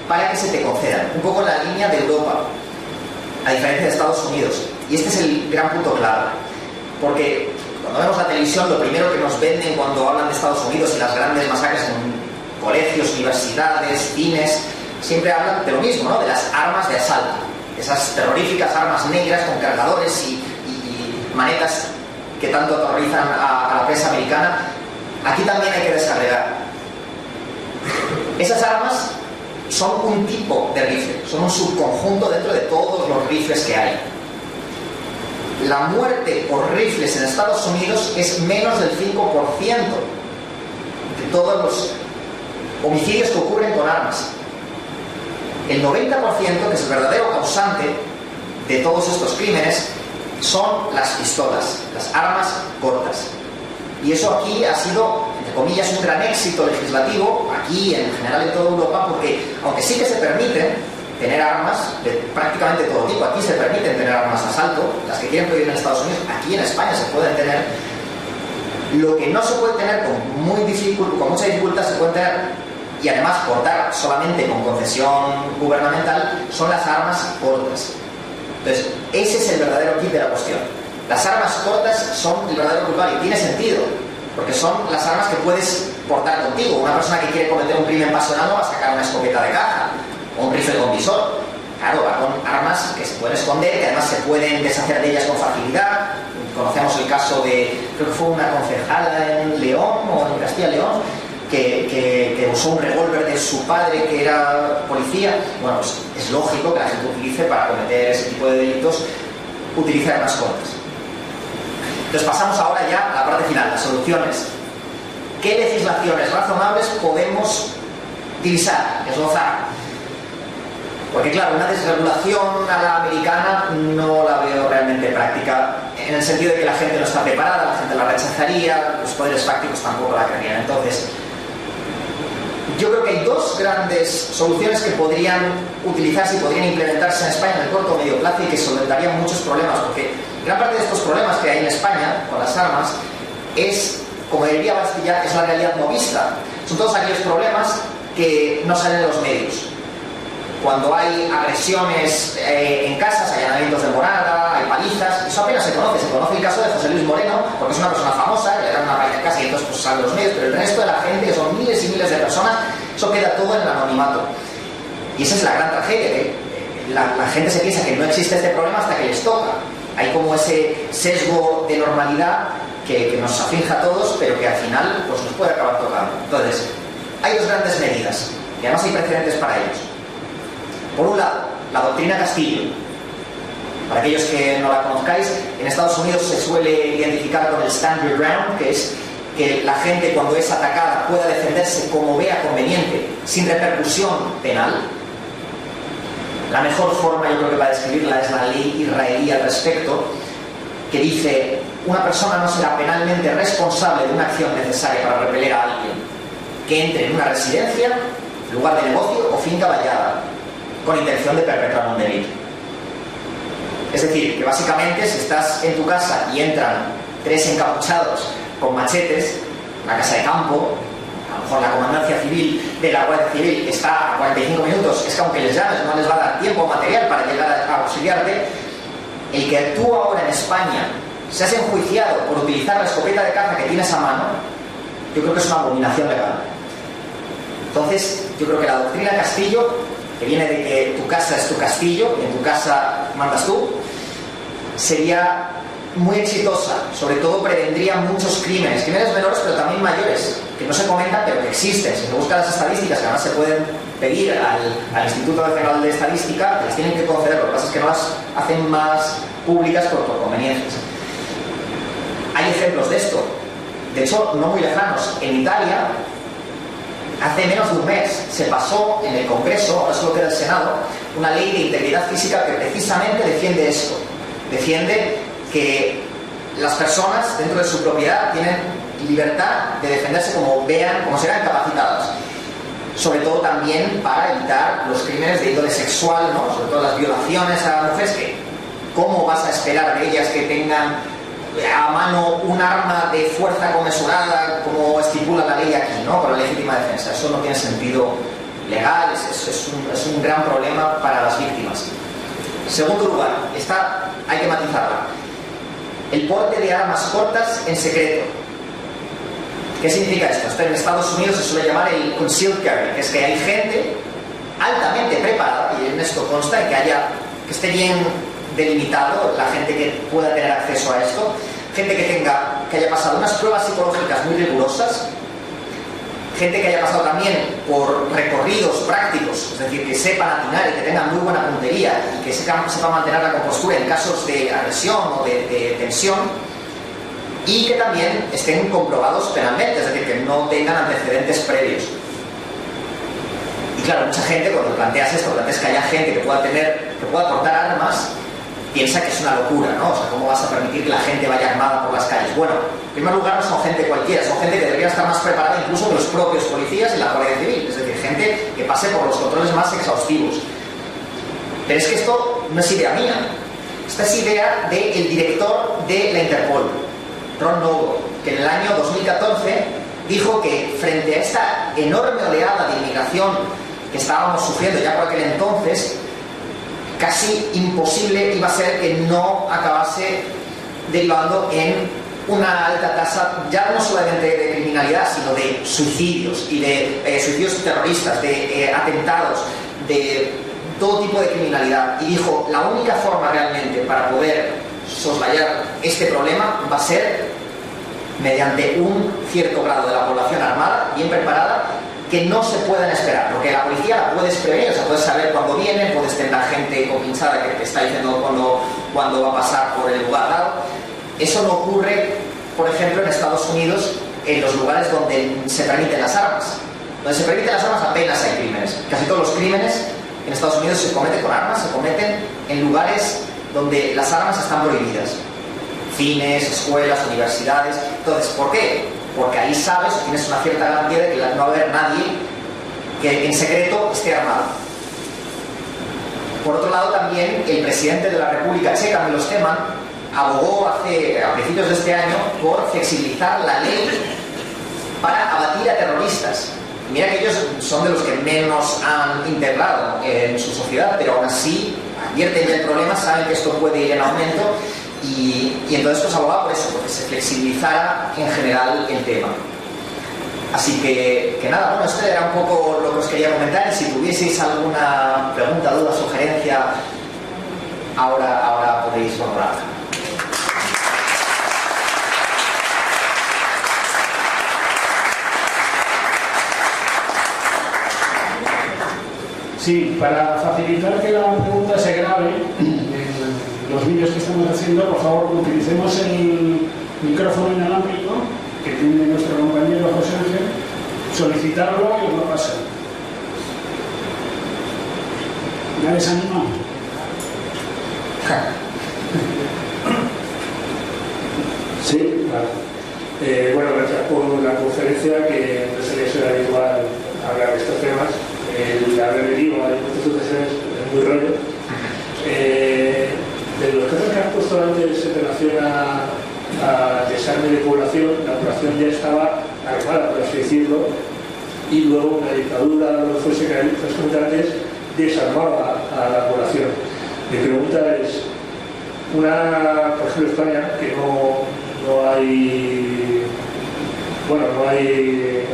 para que se te concedan. Un poco en la línea de Europa, a diferencia de Estados Unidos. Y este es el gran punto clave. Porque cuando vemos la televisión, lo primero que nos venden cuando hablan de Estados Unidos y las grandes masacres colegios, universidades, cines, siempre hablan de lo mismo, ¿no? De las armas de asalto, esas terroríficas armas negras con cargadores y manetas que tanto aterrorizan a la prensa americana. Aquí también hay que desagregar. Esas armas son un tipo de rifle, son un subconjunto dentro de todos los rifles que hay. La muerte por rifles en Estados Unidos es menos del 5% de todos los homicidios que ocurren con armas. El 90%, que es el verdadero causante de todos estos crímenes, son las pistolas, las armas cortas. Y eso aquí ha sido, entre comillas, un gran éxito legislativo, aquí en general en toda Europa, porque aunque sí que se permiten tener armas de prácticamente todo tipo, aquí se permiten tener armas de asalto, las que quieren prohibir en Estados Unidos, aquí en España se pueden tener. Lo que no se puede tener con mucha dificultad se puede tener, y además portar solamente con concesión gubernamental, son las armas cortas. Entonces, ese es el verdadero kit de la cuestión. Las armas cortas son el verdadero culpable, y tiene sentido, porque son las armas que puedes portar contigo. Una persona que quiere cometer un crimen pasional no va a sacar una escopeta de caja o un rifle con visor. Claro, va con armas que se pueden esconder, que además se pueden deshacer de ellas con facilidad. Conocemos el caso de, creo que fue una concejala en León o en Castilla y León, que usó un revólver de su padre, que era policía. Bueno, pues es lógico que la gente utilice para cometer ese tipo de delitos, utilice armas cortas. Entonces pasamos ahora ya a la parte final, las soluciones. ¿Qué legislaciones razonables podemos divisar, esbozar? Porque claro, una desregulación a la americana no la veo realmente práctica, en el sentido de que la gente no está preparada, la gente la rechazaría, los poderes fácticos tampoco la querrían. Entonces, yo creo que hay dos grandes soluciones que podrían utilizarse y podrían implementarse en España en el corto o medio plazo y que solventarían muchos problemas, porque gran parte de estos problemas que hay en España con las armas es, como diría Bastilla, es la realidad no vista. Son todos aquellos problemas que no salen de los medios. Cuando hay agresiones en casas, hay allanamientos de morada, hay palizas, eso apenas se conoce. Se conoce el caso de José Luis Moreno, porque es una persona famosa, le dan una paliza en casa y entonces pues salen los medios, pero el resto de la gente, que son miles y miles de personas, eso queda todo en el anonimato. Y esa es la gran tragedia, que la gente se piensa que no existe este problema hasta que les toca. Hay como ese sesgo de normalidad que nos aflige a todos, pero que al final pues nos puede acabar tocando. Entonces, hay dos grandes medidas, y además hay precedentes para ellos. Por un lado, la doctrina Castillo. Para aquellos que no la conozcáis, en Estados Unidos se suele identificar con el stand your ground, que es que la gente cuando es atacada pueda defenderse como vea conveniente, sin repercusión penal. La mejor forma, yo creo que para describirla, es la ley israelí al respecto, que dice: una persona no será penalmente responsable de una acción necesaria para repeler a alguien que entre en una residencia, lugar de negocio o finca vallada con intención de perpetrar un delito. Es decir, que básicamente si estás en tu casa y entran tres encapuchados con machetes, una casa de campo, a lo mejor la comandancia civil de la Guardia Civil está a 45 minutos, es que aunque les llames no les va a dar tiempo material para llegar a auxiliarte. El que actúa ahora en España, seas enjuiciado por utilizar la escopeta de caza que tienes a mano, yo creo que es una abominación legal. Entonces, yo creo que la doctrina Castillo, que viene de que tu casa es tu castillo y en tu casa mandas tú, sería muy exitosa. Sobre todo prevendría muchos crímenes menores pero también mayores, que no se comentan pero que existen. Si se buscan las estadísticas, que además se pueden pedir al Instituto Nacional de Estadística, las tienen que conceder, lo que pasa es que no las hacen más públicas por conveniencias. Hay ejemplos de esto, de hecho no muy lejanos. En Italia, hace menos de un mes, se pasó en el Congreso, ahora solo queda el Senado, una ley de integridad física que precisamente defiende esto. Defiende que las personas dentro de su propiedad tienen libertad de defenderse como vean, como se vean capacitadas. Sobre todo también para evitar los crímenes de índole sexual, ¿no? Sobre todo las violaciones a mujeres, que ¿cómo vas a esperar de ellas que tengan a mano un arma de fuerza conmensurada como estipula la ley aquí, ¿no? Con la legítima defensa? Eso no tiene sentido legal, es un gran problema para las víctimas. En segundo lugar, esta hay que matizarla: el porte de armas cortas en secreto. ¿Qué significa esto? Esto en Estados Unidos se suele llamar el concealed carry, que es que hay gente altamente preparada, y en esto consta en que esté bien delimitado la gente que pueda tener acceso a esto, gente que haya pasado unas pruebas psicológicas muy rigurosas, gente que haya pasado también por recorridos prácticos, es decir, que sepan atinar y que tengan muy buena puntería y que sepa mantener la compostura en casos de agresión o de tensión, y que también estén comprobados penalmente, es decir, que no tengan antecedentes previos. Y claro, mucha gente cuando planteas que haya gente que pueda portar armas, piensa que es una locura, ¿no? O sea, ¿cómo vas a permitir que la gente vaya armada por las calles? Bueno, en primer lugar no son gente cualquiera, son gente que debería estar más preparada incluso que los propios policías y la Guardia Civil, es decir, gente que pase por los controles más exhaustivos. Pero es que esto no es idea mía, esta es idea del director de la Interpol, Ron Novo, que en el año 2014 dijo que frente a esta enorme oleada de inmigración que estábamos sufriendo ya por aquel entonces, casi imposible iba a ser que no acabase derivando en una alta tasa, ya no solamente de criminalidad, sino de suicidios y de suicidios terroristas, de atentados, de todo tipo de criminalidad. Y dijo, la única forma realmente para poder soslayar este problema va a ser mediante un cierto grado de la población armada, bien preparada, que no se pueden esperar, porque la policía la puedes prever, o sea, puedes saber cuándo viene, puedes tener la gente compinchada que te está diciendo cuándo va a pasar por el lugar dado. Eso no ocurre, por ejemplo, en Estados Unidos, en los lugares donde se permiten las armas. Donde se permiten las armas apenas hay crímenes. Casi todos los crímenes en Estados Unidos se cometen con armas, se cometen en lugares donde las armas están prohibidas. Cines, escuelas, universidades. Entonces, ¿por qué? Porque ahí sabes, tienes una cierta garantía de que no va a haber nadie que en secreto esté armado. Por otro lado, también el presidente de la República Checa, Miloš Zeman, abogó a principios de este año por flexibilizar la ley para abatir a terroristas. Mira que ellos son de los que menos han integrado en su sociedad, pero aún así advierten del problema, saben que esto puede ir en aumento. Y entonces pues abogaba por eso, porque se flexibilizara en general el tema. Así que nada, bueno, esto era un poco lo que os quería comentar, y si tuvieseis alguna pregunta, duda, sugerencia, ahora podéis valorarla. Sí, para facilitar que la pregunta se grabe los vídeos que estamos haciendo, por favor, utilicemos el micrófono inalámbrico que tiene nuestro compañero José Ángel, solicitarlo y lo pasan. ¿Nadie se anima? Sí, vale. Bueno, gracias por la conferencia, que no sería ser habitual hablar de estos temas. El haber venido a impuestos sociales es muy rollo. De los casos que has puesto antes en relación a desarme de población, la población ya estaba armada, por así decirlo, y luego la dictadura, lo que fuese que has comentado antes, desarmaba a la población. Mi pregunta es, por ejemplo, España, que no hay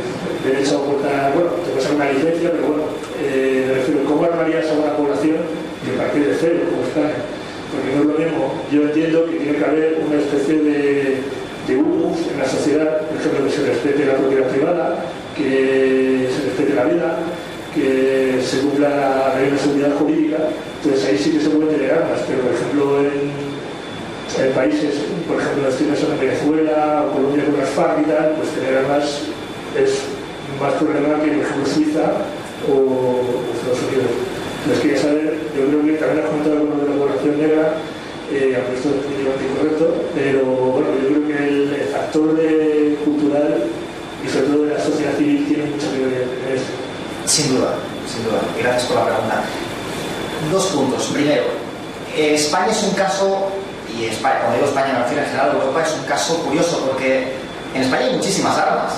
derecho a portar, te puede ser una licencia, pero me refiero, ¿cómo armarías a una población que partir de cero, como España? Porque no es lo mismo. Yo entiendo que tiene que haber una especie de humus en la sociedad, por ejemplo, que se respete la propiedad privada, que se respete la vida, que se cumpla la ley de seguridad jurídica. Entonces ahí sí que se pueden tener armas, pero por ejemplo en países, por ejemplo, estoy pensando en Venezuela o Colombia con las FARC y tal, pues tener armas es más problema que, por ejemplo, Suiza o Estados Unidos. Entonces quería saber, yo creo que también has comentado con lo de la población negra, aunque esto es incorrecto, pero bueno, yo creo que el factor cultural y sobre todo de la sociedad civil tiene mucho que ver en esto. Sin duda. Gracias por la pregunta. Dos puntos. Primero, España es un caso, y España, cuando digo España me refiero en general a Europa, es un caso curioso porque en España hay muchísimas armas.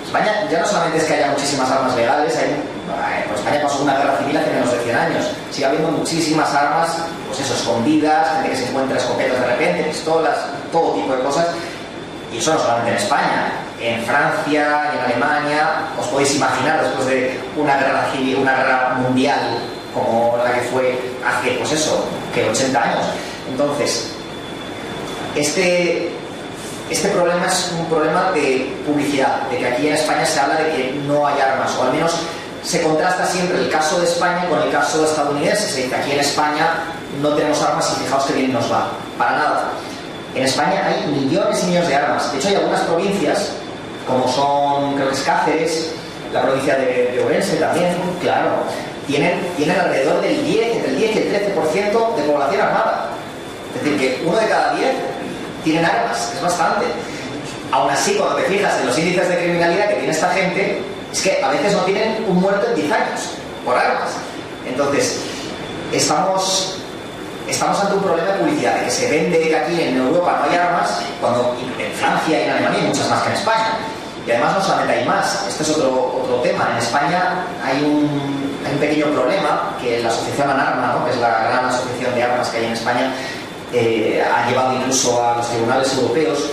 España ya no solamente es que haya muchísimas armas legales, España pasó una guerra civil hace menos de 100 años. Sigue habiendo muchísimas armas, pues eso, escondidas, gente que se encuentra escopetas de repente, pistolas, todo tipo de cosas. Y eso no solamente en España. en Francia y en Alemania, os podéis imaginar, después de una guerra civil, una guerra mundial como la que fue hace, pues eso, que 80 años. Entonces, este problema es un problema de publicidad, de que aquí en España se habla de que no hay armas, o al menos se contrasta siempre el caso de España con el caso estadounidense. Se dice, aquí en España no tenemos armas y fijaos que bien nos va. Para nada. En España hay millones y millones de armas. De hecho, hay algunas provincias, como son, creo que es Cáceres, la provincia de Ourense también, claro, tienen alrededor del 10, entre el 10 y el 13% de población armada. Es decir, que 1 de cada 10 tienen armas, es bastante. Aún así, cuando te fijas en los índices de criminalidad que tiene esta gente, es que a veces no tienen un muerto en 10 años por armas. Entonces, estamos ante un problema de publicidad, de que se vende que aquí en Europa no hay armas, cuando en Francia y en Alemania hay muchas más que en España. Y además no solamente hay más, esto es otro tema. En España hay un pequeño problema que la asociación ANARMA, ¿no?, que es la gran asociación de armas que hay en España, ha llevado incluso a los tribunales europeos,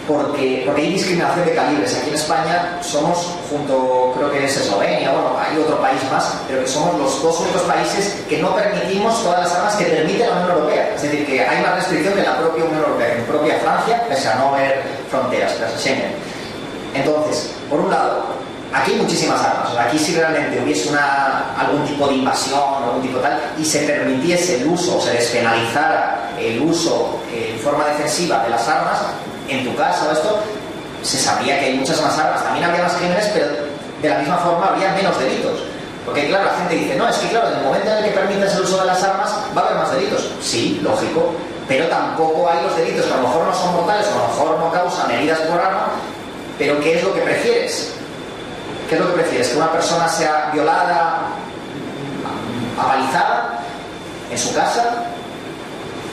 porque hay discriminación de calibres. Aquí en España somos, junto, creo que es Eslovenia, bueno, hay otro país más, pero que somos los 2 únicos países que no permitimos todas las armas que permite la Unión Europea. Es decir, que hay más restricción que en la propia Unión Europea, en propia Francia, pese a no haber fronteras, pese a Schengen. Entonces, por un lado, aquí hay muchísimas armas. O sea, aquí si realmente hubiese algún tipo de invasión, algún tipo tal, y se permitiese el uso, o se despenalizara el uso en forma defensiva de las armas, en tu casa o esto, se sabría que hay muchas más armas. También habría más crímenes, pero de la misma forma habría menos delitos. Porque claro, la gente dice, no, es que claro, en el momento en el que permitas el uso de las armas, va a haber más delitos. Sí, lógico, pero tampoco hay los delitos que a lo mejor no son mortales, o a lo mejor no causan heridas por arma. Pero ¿qué es lo que prefieres? ¿Qué es lo que prefieres? ¿Que una persona sea violada, apalizada en su casa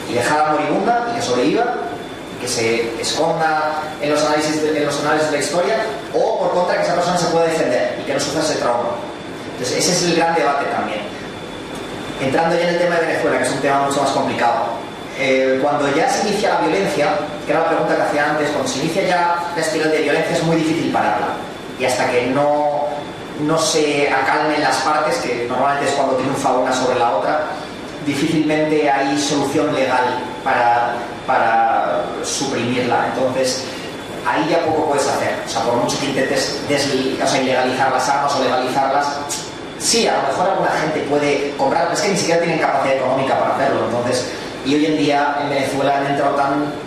y dejada moribunda y que sobreviva, que se esconda en los análisis de la historia, o por contra que esa persona se pueda defender y que no sufra ese trauma? Entonces ese es el gran debate también. Entrando ya en el tema de Venezuela, que es un tema mucho más complicado, cuando ya se inicia la violencia, que era la pregunta que hacía antes, cuando se inicia ya la espiral de violencia es muy difícil pararla, y hasta que no se acalmen las partes, que normalmente es cuando triunfa una sobre la otra, difícilmente hay solución legal para suprimirla. Entonces ahí ya poco puedes hacer. O sea, por mucho que intentes ilegalizar las armas o legalizarlas, sí, a lo mejor alguna gente puede comprar, es que ni siquiera tienen capacidad económica para hacerlo. Entonces, y hoy en día en Venezuela han entrado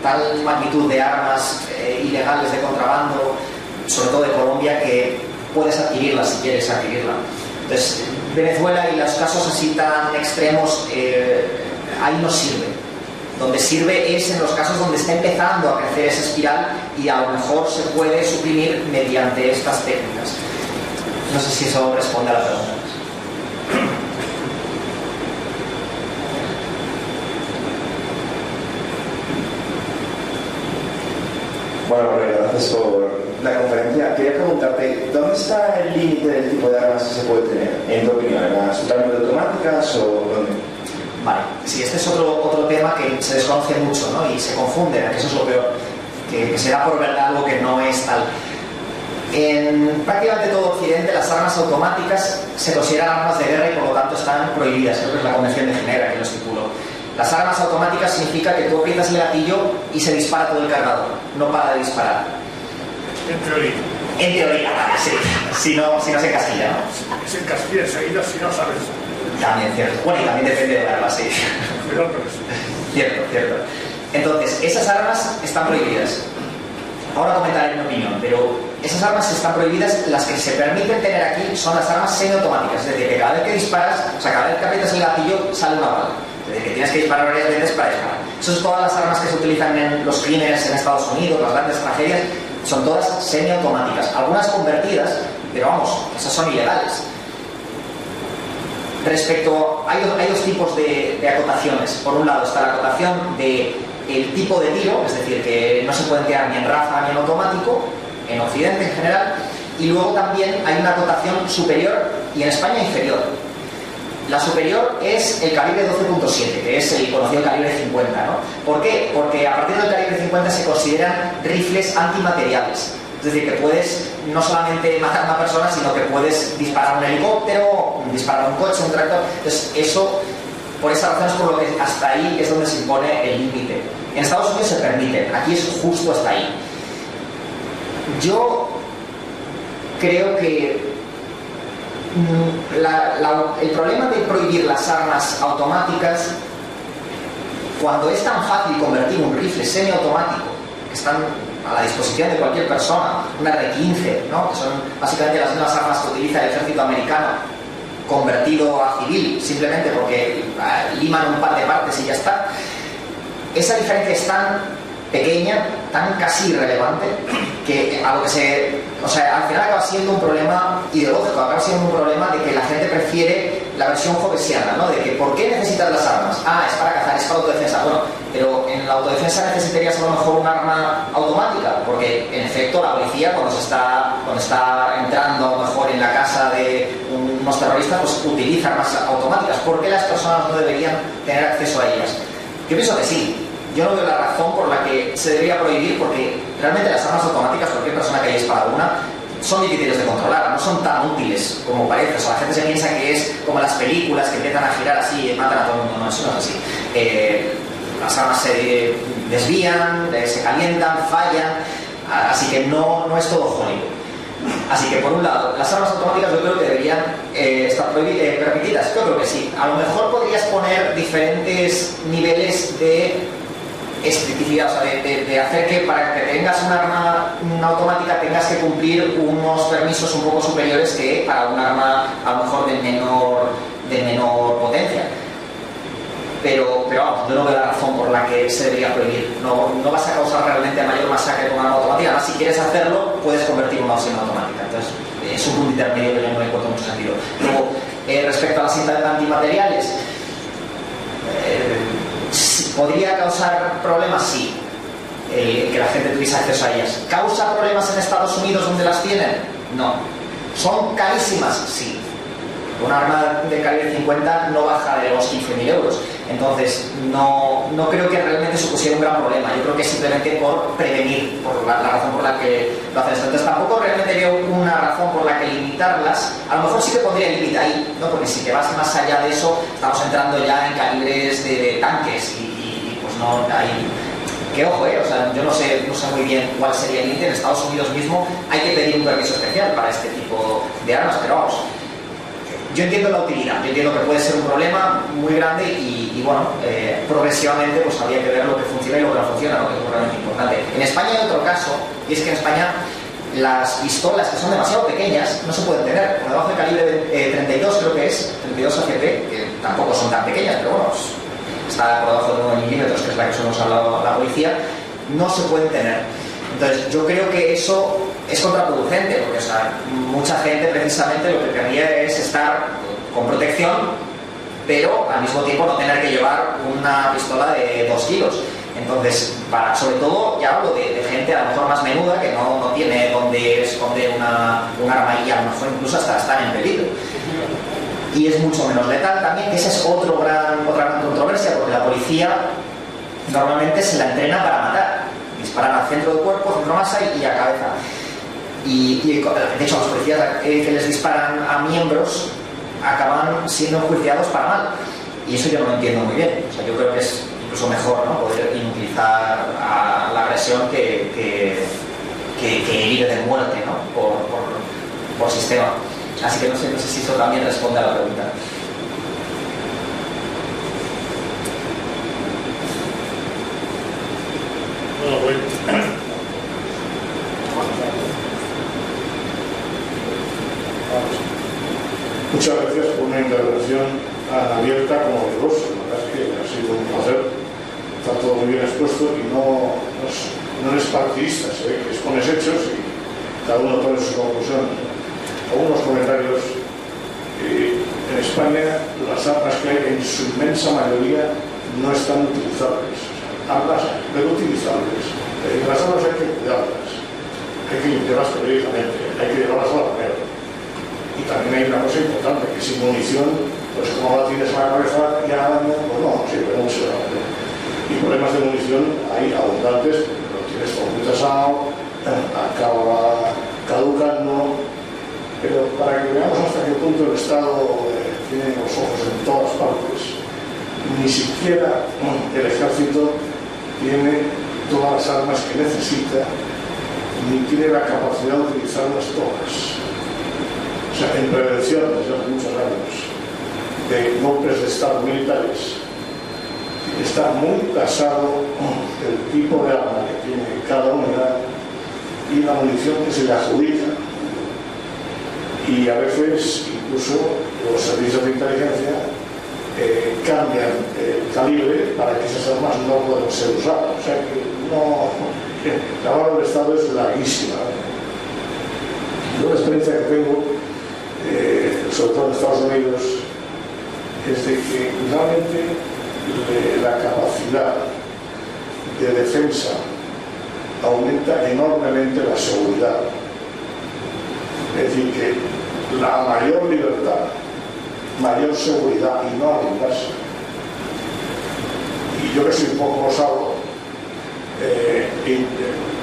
tal magnitud de armas ilegales de contrabando, sobre todo de Colombia, que puedes adquirirla si quieres adquirirla. Entonces, Venezuela y los casos así tan extremos, ahí no sirve. Donde sirve es en los casos donde está empezando a crecer esa espiral y a lo mejor se puede suprimir mediante estas técnicas. No sé si eso responde a la pregunta. Bueno, gracias por la conferencia. Quería preguntarte, ¿dónde está el límite del tipo de armas que se puede tener? En tu opinión, ¿en las totalmente automáticas o dónde? Vale, sí, este es otro tema que se desconoce mucho, ¿no? Y se confunde, que eso es lo peor, que se da por verdad algo que no es tal. En prácticamente todo Occidente las armas automáticas se consideran armas de guerra y por lo tanto están prohibidas. Creo que es la Convención de Ginebra que lo estipuló. Las armas automáticas significa que tú aprietas el gatillo y se dispara todo el cargador, no para de disparar. En teoría. En teoría, vale, sí. Si no se encasquilla, ¿no? Se encasquilla enseguida si no sabes. También, cierto. Bueno, y también depende de la arma, sí. Cierto. Entonces, esas armas están prohibidas. Ahora comentaré mi opinión, pero esas armas están prohibidas. Las que se permiten tener aquí son las armas semiautomáticas, es decir, que cada vez que disparas, o sea, cada vez que aprietas el gatillo sale una bala. Es decir, que tienes que disparar varias veces para disparar. Esas son todas las armas que se utilizan en los crímenes en Estados Unidos, las grandes tragedias, son todas semiautomáticas. Algunas convertidas, pero vamos, esas son ilegales. Respecto, hay dos tipos de acotaciones. Por un lado está la acotación del tipo de tiro, es decir, que no se pueden tirar ni en ráfaga ni en automático, en Occidente en general, y luego también hay una acotación superior y en España inferior. La superior es el calibre 12.7, que es el conocido calibre 50, ¿no? ¿Por qué? Porque a partir del calibre 50 se consideran rifles antimateriales. Es decir, que puedes no solamente matar a una persona, sino que puedes disparar un helicóptero, disparar un coche, un tractor. Entonces, eso, por esa razón es por lo que hasta ahí es donde se impone el límite. En Estados Unidos se permite, aquí es justo hasta ahí. Yo creo que el problema de prohibir las armas automáticas, cuando es tan fácil convertir un rifle semiautomático, que están a la disposición de cualquier persona, una R-15, ¿no? Que son básicamente las mismas armas que utiliza el ejército americano, convertido a civil, simplemente porque liman un par de partes y ya está. Esa diferencia es tan pequeña, tan casi irrelevante, que a lo que al final acaba siendo un problema ideológico, acaba siendo un problema de que la gente prefiere la versión hobbesiana, ¿no? De que ¿por qué necesitas las armas? Ah, es para cazar, es para autodefensa. Bueno, pero en la autodefensa necesitarías a lo mejor un arma automática, porque en efecto la policía cuando está entrando a lo mejor en la casa de unos terroristas, pues utiliza armas automáticas. ¿Por qué las personas no deberían tener acceso a ellas? Yo pienso que sí. Yo no veo la razón por la que se debería prohibir, porque realmente las armas automáticas, cualquier persona que haya disparado una, son difíciles de controlar, no son tan útiles como parece. O sea, la gente se piensa que es como las películas que empiezan a girar así y matan a todo el mundo. No, eso no es así. Las armas se desvían, se calientan, fallan, así que no es todo Hollywood. Así que por un lado, las armas automáticas yo creo que deberían estar permitidas. Yo creo que sí. A lo mejor podrías poner diferentes niveles de especificidad, o sea, de hacer que para que tengas un arma automática tengas que cumplir unos permisos un poco superiores que para un arma a lo mejor de menor potencia. Pero vamos, yo no veo la razón por la que se debería prohibir. No vas a causar realmente mayor masacre con una arma automática. Además, si quieres hacerlo, puedes convertir una opción automática. Entonces, es un punto intermedio que yo no le encuentro mucho sentido. Luego, respecto a las cintas antimateriales, ¿podría causar problemas? Sí. Que la gente tuviese acceso a ellas. ¿Causa problemas en Estados Unidos donde las tienen? No. ¿Son carísimas? Sí. Un arma de calibre 50 no baja de los 15.000 euros. Entonces, no creo que realmente supusiera un gran problema. Yo creo que simplemente por prevenir, por la razón por la que lo hacen. Entonces, tampoco realmente veo una razón por la que limitarlas. A lo mejor sí que pondría límite ahí, ¿no? Porque si te vas más allá de eso, estamos entrando ya en calibres de tanques y pues no hay... Que ojo, o sea, yo no sé muy bien cuál sería el límite. En Estados Unidos mismo hay que pedir un permiso especial para este tipo de armas, pero vamos... Yo entiendo la utilidad, yo entiendo que puede ser un problema muy grande y bueno, progresivamente pues habría que ver lo que funciona y lo que no funciona, lo que es realmente importante. En España hay otro caso, y es que en España las pistolas que son demasiado pequeñas no se pueden tener, por debajo de calibre 32 creo que es, 32 ACP, que tampoco son tan pequeñas, pero bueno, está por debajo de 9 milímetros, que es la que nos ha hablado la policía, no se pueden tener. Entonces yo creo que eso es contraproducente, porque o sea, mucha gente precisamente lo que querría es estar con protección, pero al mismo tiempo no tener que llevar una pistola de 2 kilos. Entonces, sobre todo, ya hablo de gente a lo mejor más menuda, que no tiene donde esconder un arma y a lo mejor incluso hasta están en peligro. Y es mucho menos letal también, que esa es otra gran controversia, porque la policía normalmente se la entrena para matar. Disparan al centro del cuerpo, centro masa y a cabeza. Y de hecho, los policías que les disparan a miembros acaban siendo enjuiciados para mal. Y eso yo no lo entiendo muy bien. O sea, yo creo que es incluso mejor, ¿no?, poder inutilizar a la agresión que ir de muerte, ¿no?, por sistema. Así que no sé si eso también responde a la pregunta. Muchas gracias por una intervención tan abierta como rigurosa. La verdad es que ha sido un placer. Está todo muy bien expuesto y no eres partidista, se ve que expones hechos y cada uno pone sus conclusiones. Algunos comentarios. En España las armas que hay en su inmensa mayoría no están utilizables. Armas reutilizables. Las armas hay que cuidarlas, hay que limpiarlas periódicamente, hay que llevarlas a la primera. Y también hay una cosa importante, que sin munición, pues como la tienes en la cabeza ya al año, pues no sirve mucho. Y problemas de munición hay abundantes, lo tienes todo muy tasado, acaba caducando, pero para que veamos hasta qué punto el Estado tiene los ojos en todas partes, ni siquiera el ejército tiene todas las armas que necesita, ni tiene la capacidad de utilizarlas todas. O sea, en prevención desde hace muchos años de golpes de Estado militares, está muy tasado el tipo de arma que tiene cada unidad y la munición que se le adjudica. Y a veces incluso los servicios de inteligencia cambian el calibre para que esas armas no puedan ser usadas. O sea que la mano del Estado es larguísima. Yo la experiencia que tengo, sobre todo en Estados Unidos, es de que realmente la capacidad de defensa aumenta enormemente la seguridad. Es decir, que la mayor libertad, mayor seguridad y no arriesgarse. Y yo que soy un poco osado,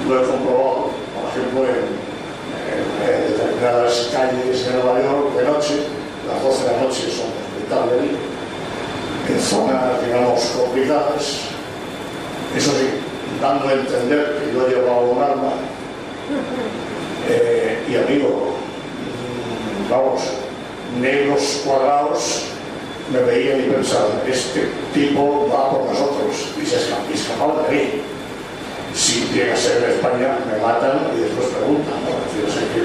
lo he comprobado, por ejemplo, en determinadas calles de Nueva York de noche, las 12 de la noche son respetables, en zonas, digamos, complicadas, eso sí, dando a entender que yo llevaba un arma, y amigo, vamos, negros cuadrados me veían y pensaban, este tipo va por nosotros y se escapaban de mí. Si llega a ser en España, me matan y después preguntan, ¿no? Es decir, o sea que,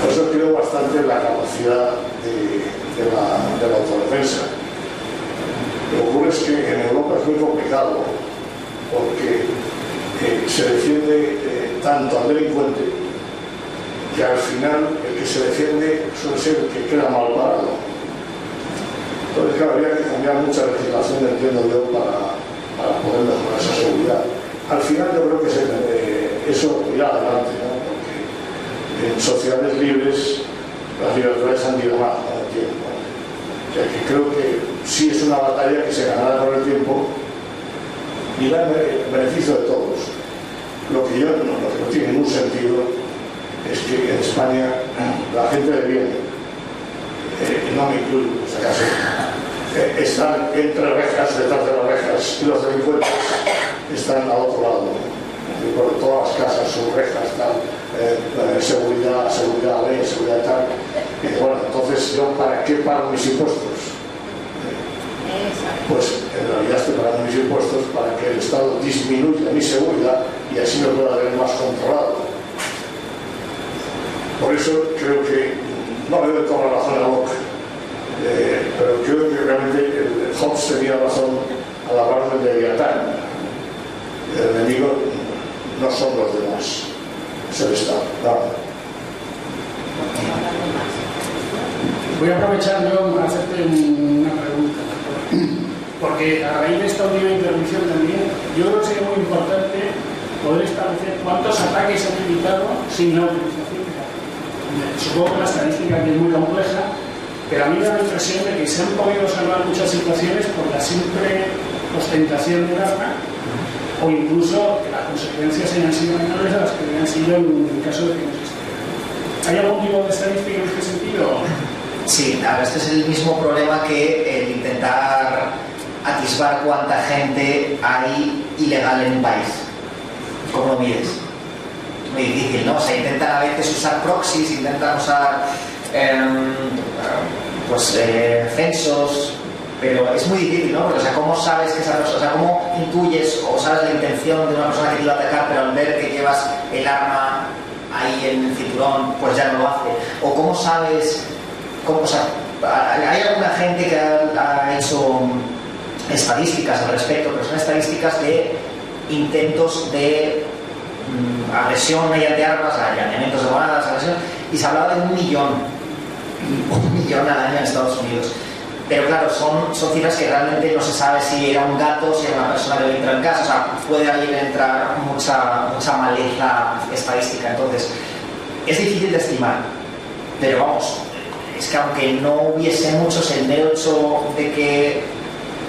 por eso creo bastante en la capacidad de la autodefensa. Lo que ocurre es que en Europa es muy complicado porque se defiende tanto al delincuente que al final el que se defiende suele ser el que queda mal parado. Entonces, claro, habría que cambiar mucha legislación, entiendo yo, para poder mejorar esa seguridad. Al final yo creo que eso irá adelante, ¿no? Porque en sociedades libres las libertades han ido más, ¿no? Entiendo. O sea que creo que sí es una batalla que se ganará con el tiempo y da el beneficio de todos. Lo que no tiene ningún sentido es que en España la gente de bien, no me incluyo, por si acaso, están entre rejas, detrás de las rejas, y los delincuentes están al otro lado. Porque todas las casas son rejas, tal, seguridad, ley, seguridad tal. Y bueno, entonces yo ¿para qué pago mis impuestos? Pues en realidad estoy pagando mis impuestos para que el Estado disminuya mi seguridad y así me pueda tener más controlado. Por eso creo que no le doy toda la razón a Locke, pero creo que realmente Hobbes tenía razón al hablar del Leviatán. El enemigo no son los demás, es el Estado. Voy a aprovechar yo para hacerte una pregunta, porque a raíz de esta última intervención también yo creo que sería muy importante poder establecer cuántos ataques se han evitado sin la utilización. Supongo que la estadística aquí es muy compleja, pero a mí me da la impresión de que se han podido salvar muchas situaciones por la simple ostentación del arma, o incluso que las consecuencias hayan sido menores a las que hubieran sido en el caso de que no existiera. ¿Hay algún tipo de estadística en este sentido? Sí, ahora este es el mismo problema que el intentar atisbar cuánta gente hay ilegal en un país. ¿Cómo lo mides? Muy difícil, ¿no? O sea, intentan a veces usar proxies, intentan usar censos, pero es muy difícil, ¿no? Porque, o sea, ¿cómo sabes que esa persona, o sea, cómo intuyes o sabes la intención de una persona que te iba a atacar, pero al ver que llevas el arma ahí en el cinturón, pues ya no lo hace? O cómo sabes, o sea, hay alguna gente que ha hecho estadísticas al respecto, pero son estadísticas de intentos de agresión mediante armas, allanamientos de moradas, agresión, y se hablaba de 1 millón al año en Estados Unidos. Pero claro, son cifras que realmente no se sabe si era un gato, si era una persona que entra en casa, o sea, puede ahí entrar mucha maleza estadística. Entonces, es difícil de estimar, pero vamos, es que aunque no hubiese muchos, el mero hecho de que,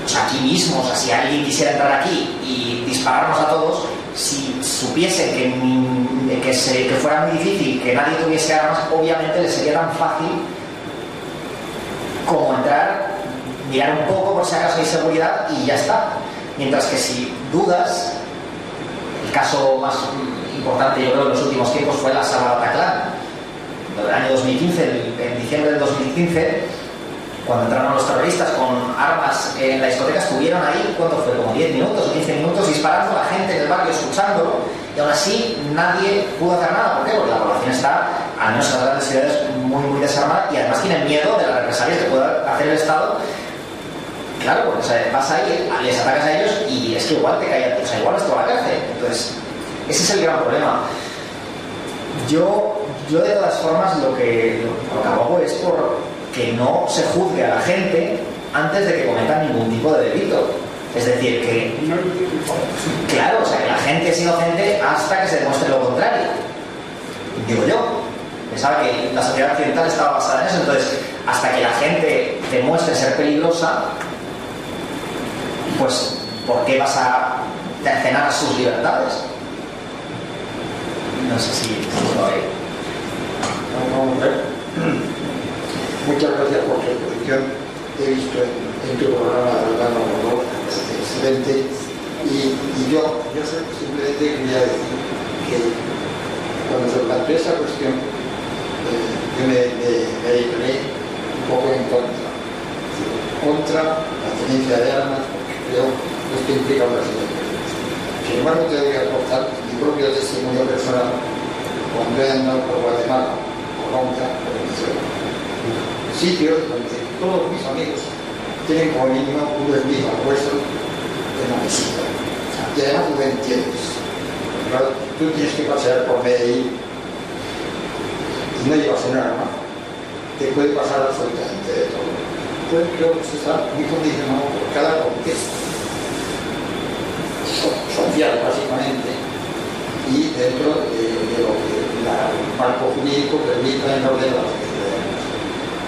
o sea, aquí mismo, o sea, si alguien quisiera entrar aquí y dispararnos a todos, si supiese que que fuera muy difícil que nadie tuviese armas, obviamente le sería tan fácil como entrar, mirar un poco por si acaso hay seguridad y ya está. Mientras que si dudas, el caso más importante yo creo en los últimos tiempos fue la sala Bataclan del año 2015, en diciembre del 2015, cuando entraron los terroristas con armas en la discoteca. Estuvieron ahí, ¿cuánto fue? Como 10 minutos o 15 minutos disparando, la gente del barrio escuchándolo, y aún así nadie pudo hacer nada. ¿Por qué? Porque la población está, al menos en las grandes ciudades, muy desarmada, y además tienen miedo de las represalias que pueda hacer el Estado. Claro, porque o sea, vas ahí, les atacas a ellos y es que igual te cae, o sea, igual es toda la cárcel. Entonces, ese es el gran problema. Yo de todas formas lo que abogo es por que no se juzgue a la gente antes de que cometa ningún tipo de delito. Es decir, que claro, o sea, que la gente es inocente hasta que se demuestre lo contrario. Digo yo. Pensaba que la sociedad occidental estaba basada en eso. Entonces, hasta que la gente demuestre ser peligrosa, pues, ¿por qué vas a cercenar sus libertades? No sé si lo veis. Vamos a ver. Muchas gracias por tu exposición. He visto en tu programa algo excelente. Y yo simplemente quería decir que cuando se planteó esa cuestión, yo me declaré un poco en contra la tenencia de armas, porque creo que implica una situación. Sin embargo, te voy a aportar mi propio testimonio personal cuando he andado por Guatemala, Colombia, por Venezuela. Sitios donde todos mis amigos tienen como mínimo un desvío al puesto en la mesita. Y además tú lo entiendes. Claro, tú tienes que pasear por Medellín y no llevas un arma, te puede pasar absolutamente de todo. Entonces creo que se está muy condicionado por cada contexto social, básicamente, y dentro de lo que el marco jurídico permita en orden a la sociedad.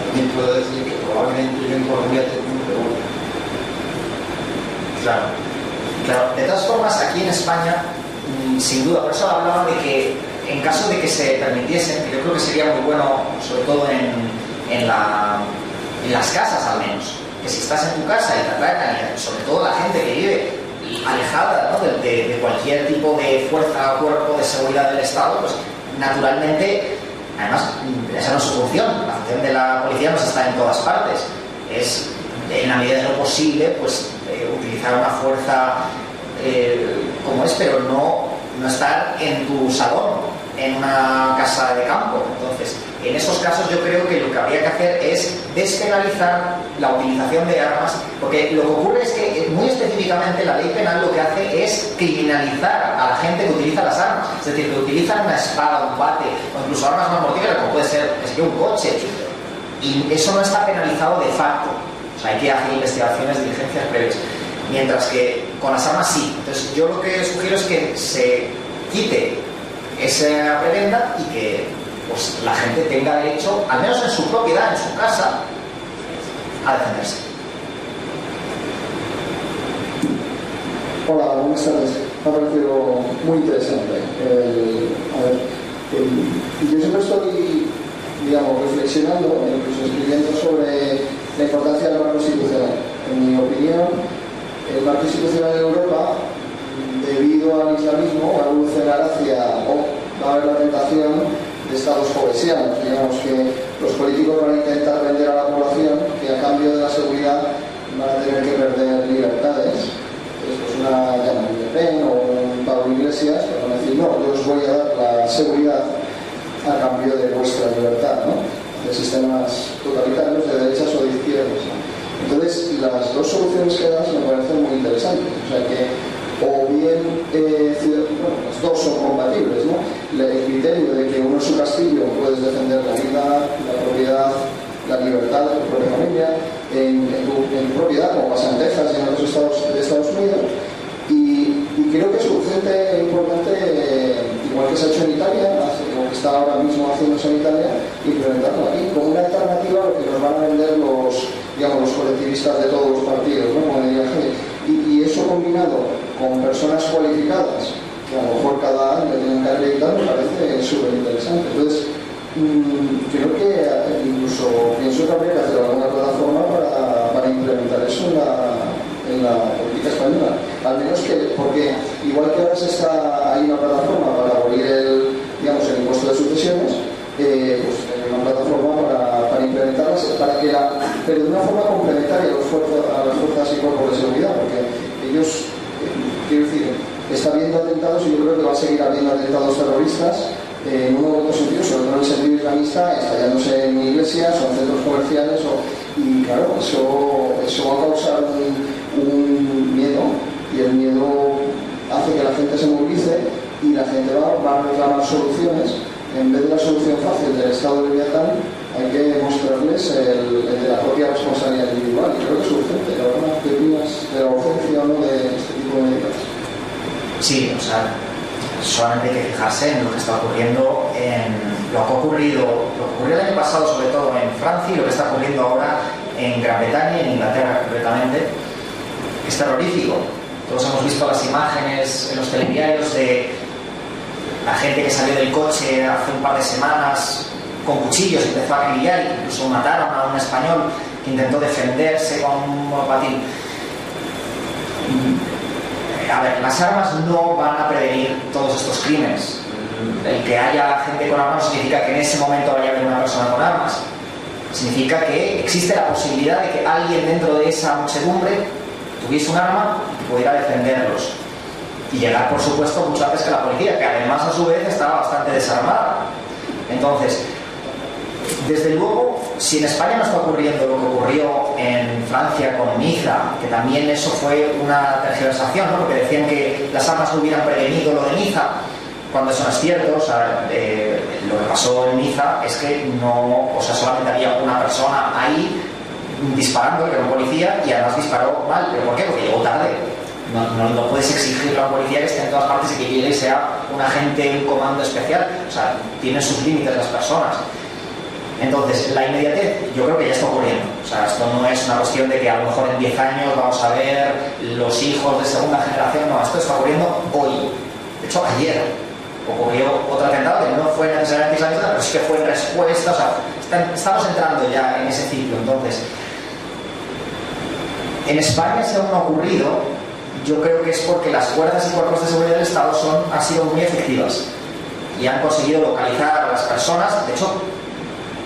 También puedo decir que probablemente yo en Colombia tengo un problema. Claro. De todas formas, aquí en España, sin duda, por eso hablaba de que en caso de que se permitiesen, que yo creo que sería muy bueno, sobre todo en las casas al menos, que si estás en tu casa y te atacan, y sobre todo la gente que vive alejada, ¿no?, de cualquier tipo de fuerza o cuerpo de seguridad del Estado, pues naturalmente, además, esa no es su función. La función de la policía no está en todas partes. Es, en la medida de lo posible, pues utilizar una fuerza como es, pero no estar en tu salón, en una casa de campo. Entonces, en esos casos yo creo que lo que habría que hacer es despenalizar la utilización de armas, porque lo que ocurre es que muy específicamente la ley penal lo que hace es criminalizar a la gente que utiliza las armas, es decir, que utilizan una espada, un bate o incluso armas más mortíferas como puede ser un coche, y eso no está penalizado de facto. O sea, hay que hacer investigaciones, diligencias previas, mientras que con las armas sí. Entonces yo lo que sugiero es que se quite esa prebenda y que pues la gente tenga derecho, al menos en su propiedad, en su casa, a defenderse. Hola, buenas tardes. Me ha parecido muy interesante. Yo siempre estoy, reflexionando, incluso escribiendo sobre la importancia del marco institucional. En mi opinión, el marco institucional en Europa, debido al islamismo, va a evolucionar va a haber la tentación de estados jovesianos. Digamos que los políticos van a intentar vender a la población que a cambio de la seguridad van a tener que perder libertades. Esto es una Jean-Marie Le Pen o un Pablo Iglesias, que van a decir, no, yo os voy a dar la seguridad a cambio de vuestra libertad, ¿no?, de sistemas totalitarios, de derechas o de izquierdas. Entonces, las dos soluciones que das me parecen muy interesantes. O sea que, o bien, las dos son compatibles, ¿no? El criterio de que uno en su castillo puedes defender la vida, la propiedad, la libertad de tu propia familia, en tu propiedad, como pasa en Texas y en otros estados de Estados Unidos. Y creo que es urgente, importante, igual que se ha hecho en Italia, o que está ahora mismo haciéndose en Italia, implementarlo aquí como una alternativa a lo que nos van a vender los colectivistas de todos los partidos, ¿no?, como diría Gede. Y eso combinado con personas cualificadas que a lo mejor cada año tienen que acreditar, me parece súper interesante. Entonces, creo que incluso pienso que habría que hacer alguna plataforma para implementar eso en la política española. Al menos que, porque igual que ahora hay una plataforma para abolir el impuesto de sucesiones, pues una plataforma para implementarlas, pero de una forma complementaria a las fuerzas y cuerpos de seguridad, porque ellos, quiero decir, está habiendo atentados y yo creo que va a seguir habiendo atentados terroristas en uno u otro sentido, sobre todo en el sentido islamista, estallándose en iglesias o en centros comerciales, y claro, eso va a causar un miedo, y el miedo hace que la gente se movilice y la gente va a reclamar soluciones. En vez de la solución fácil del Estado de Leviatán, hay que mostrarles el de la propia responsabilidad individual, y creo que es urgente. Ahora, ¿qué opinas de la urgencia o no de este tipo de medidas? Sí, o sea, solamente hay que fijarse en lo que está ocurriendo, en lo que ocurrió el año pasado, sobre todo en Francia, y lo que está ocurriendo ahora en Gran Bretaña y en Inglaterra concretamente. Es terrorífico. Todos hemos visto las imágenes en los telediarios de la gente que salió del coche hace un par de semanas con cuchillos, empezó a acribillar, incluso mataron a un español que intentó defenderse con un monopatín. A ver, las armas no van a prevenir todos estos crímenes. El que haya gente con armas no significa que en ese momento vaya a haber una persona con armas. Significa que existe la posibilidad de que alguien dentro de esa muchedumbre tuviese un arma y pudiera defenderlos. Y llegar, por supuesto, mucho antes que la policía, que además a su vez estaba bastante desarmada. Entonces, desde luego, si en España no está ocurriendo lo que ocurrió en Francia con Niza, que también eso fue una tergiversación, ¿no? Porque decían que las armas no hubieran prevenido lo de Niza, cuando eso no es cierto. O sea, lo que pasó en Niza es que solamente había una persona ahí disparando, que era un policía, y además disparó mal. ¿Pero por qué? Porque llegó tarde. No puedes exigirle a la policía que esté en todas partes y que llegue y sea un agente, un comando especial. O sea, tienen sus límites las personas. Entonces, la inmediatez yo creo que ya está ocurriendo. O sea, esto no es una cuestión de que a lo mejor en 10 años vamos a ver los hijos de segunda generación. No, esto está ocurriendo hoy. De hecho, ayer ocurrió otro atentado que no fue necesariamente islamista, pero sí que fue en respuesta. O sea, estamos entrando ya en ese ciclo. Entonces, en España, si aún no ha ocurrido, yo creo que es porque las fuerzas y cuerpos de seguridad del Estado han sido muy efectivas y han conseguido localizar a las personas. De hecho,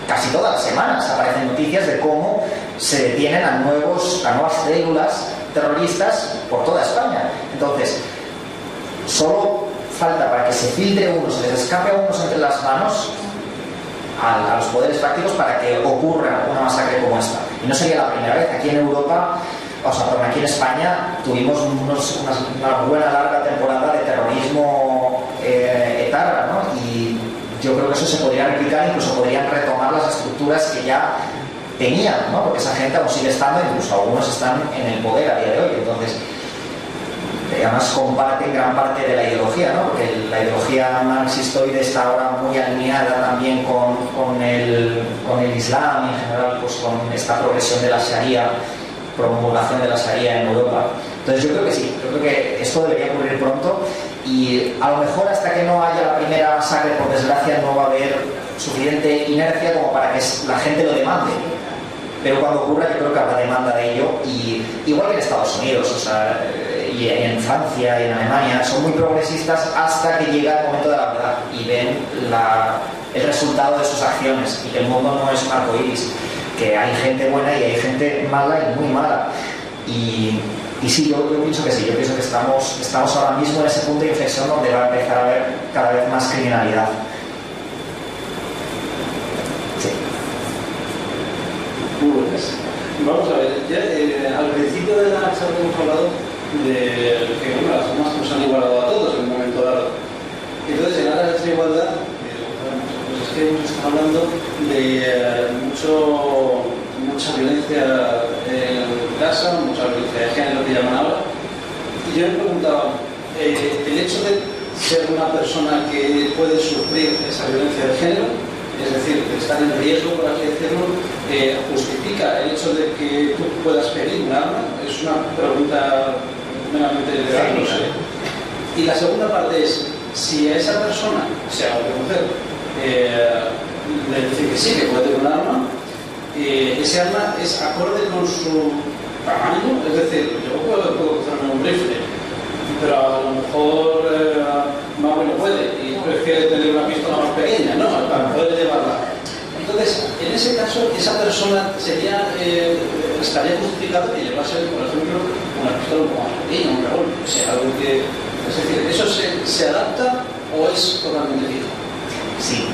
casi todas las semanas aparecen noticias de cómo se detienen a nuevas células terroristas por toda España. Entonces, solo falta para que se filtre uno, se les escape a unos entre las manos a los poderes prácticos para que ocurra una masacre como esta. Y no sería la primera vez. Aquí en Europa, aquí en España tuvimos una buena larga temporada de terrorismo etarra, ¿no? Y yo creo que eso se podría replicar, incluso podrían retomar las estructuras que ya tenían, ¿no? Porque esa gente aún sigue estando, incluso algunos están en el poder a día de hoy. Entonces, además comparten gran parte de la ideología, ¿no? Porque la ideología marxistoide está ahora muy alineada también con el Islam y en general pues con esta progresión de la Sharia, promulgación de la Sharia en Europa. Entonces yo creo que sí, yo creo que esto debería ocurrir pronto, y a lo mejor hasta que no haya la primera masacre, por desgracia, no va a haber suficiente inercia como para que la gente lo demande. Pero cuando ocurra, yo creo que habrá demanda de ello, y igual que en Estados Unidos, o sea, y en Francia y en Alemania, son muy progresistas hasta que llega el momento de la verdad y ven el resultado de sus acciones, y que el mundo no es un arco iris, que hay gente buena y hay gente mala y muy mala. Y sí, yo pienso que sí, yo pienso que estamos ahora mismo en ese punto de inflexión donde va a empezar a haber cada vez más criminalidad. Sí. Pues, vamos a ver, ya, al principio de la charla hemos hablado de que las armas nos han igualado a todos en un momento dado. Entonces, en aras de esa igualdad, pues es que hemos estado hablando de mucha violencia en casa, mucha violencia de género que llaman ahora. Y yo me preguntaba, el hecho de ser una persona que puede sufrir esa violencia de género, es decir, estar en riesgo, por así decirlo, ¿justifica el hecho de que tú puedas pedir un arma? Es una pregunta meramente legal, no sé. Y la segunda parte es, si a esa persona, sea hombre o mujer, le dice que sí, que puede tener un arma, ese arma es acorde con su tamaño, es decir, yo puedo cogerme un rifle, pero a lo mejor Mauro no puede y prefiere tener una pistola más pequeña, ¿no? Para poder llevarla. Entonces, en ese caso, esa persona estaría justificado que llevase, por ejemplo, una pistola un poco más pequeña, un revólver, o sea, algo que... Es decir, ¿eso se adapta o es totalmente fijo? Sí.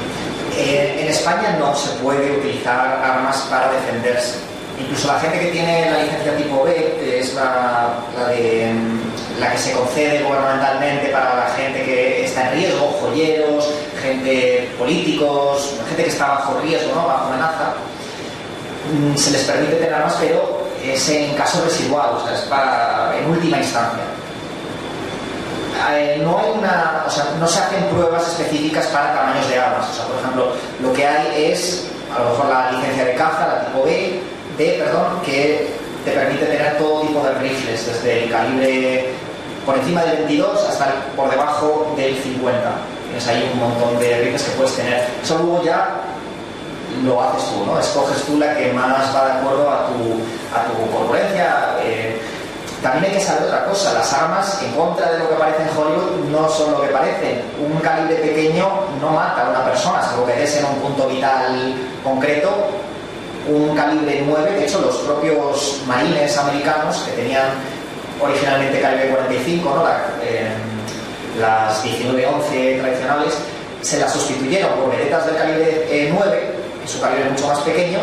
En España no se puede utilizar armas para defenderse. Incluso la gente que tiene la licencia tipo B, que es la que se concede gubernamentalmente para la gente que está en riesgo, joyeros, gente políticos, gente que está bajo riesgo, ¿no? Bajo amenaza, se les permite tener armas, pero es en caso residual, o sea, es en última instancia. No se hacen pruebas específicas para tamaños de armas. O sea, por ejemplo, lo que hay es a lo mejor la licencia de caza, la tipo B, que te permite tener todo tipo de rifles, desde el calibre por encima del 22 hasta por debajo del 50. Tienes ahí un montón de rifles que puedes tener. Eso luego ya lo haces tú, ¿no? Escoges tú la que más va de acuerdo a tu corpulencia. También hay que saber otra cosa, las armas, en contra de lo que parece en Hollywood, no son lo que parecen. Un calibre pequeño no mata a una persona, salvo que des en un punto vital concreto. Un calibre 9, de hecho los propios marines americanos, que tenían originalmente calibre 45, ¿no? Las 19-11 tradicionales, se las sustituyeron por veretas del calibre 9, que su calibre es mucho más pequeño,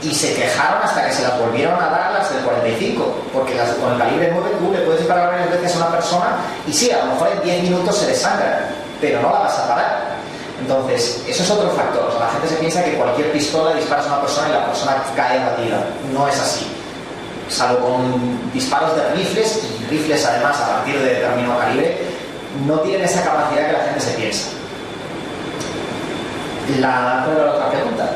y se quejaron hasta que se las volvieron a dar las del 45, porque con el calibre 9 tú le puedes disparar varias veces a una persona y sí, a lo mejor en 10 minutos se desangra, pero no la vas a parar. Entonces, eso es otro factor. O sea, la gente se piensa que cualquier pistola disparas a una persona y la persona cae abatida. No es así. Salvo con disparos de rifles, y rifles además a partir de determinado calibre, no tienen esa capacidad que la gente se piensa. ¿Cuál era la otra pregunta?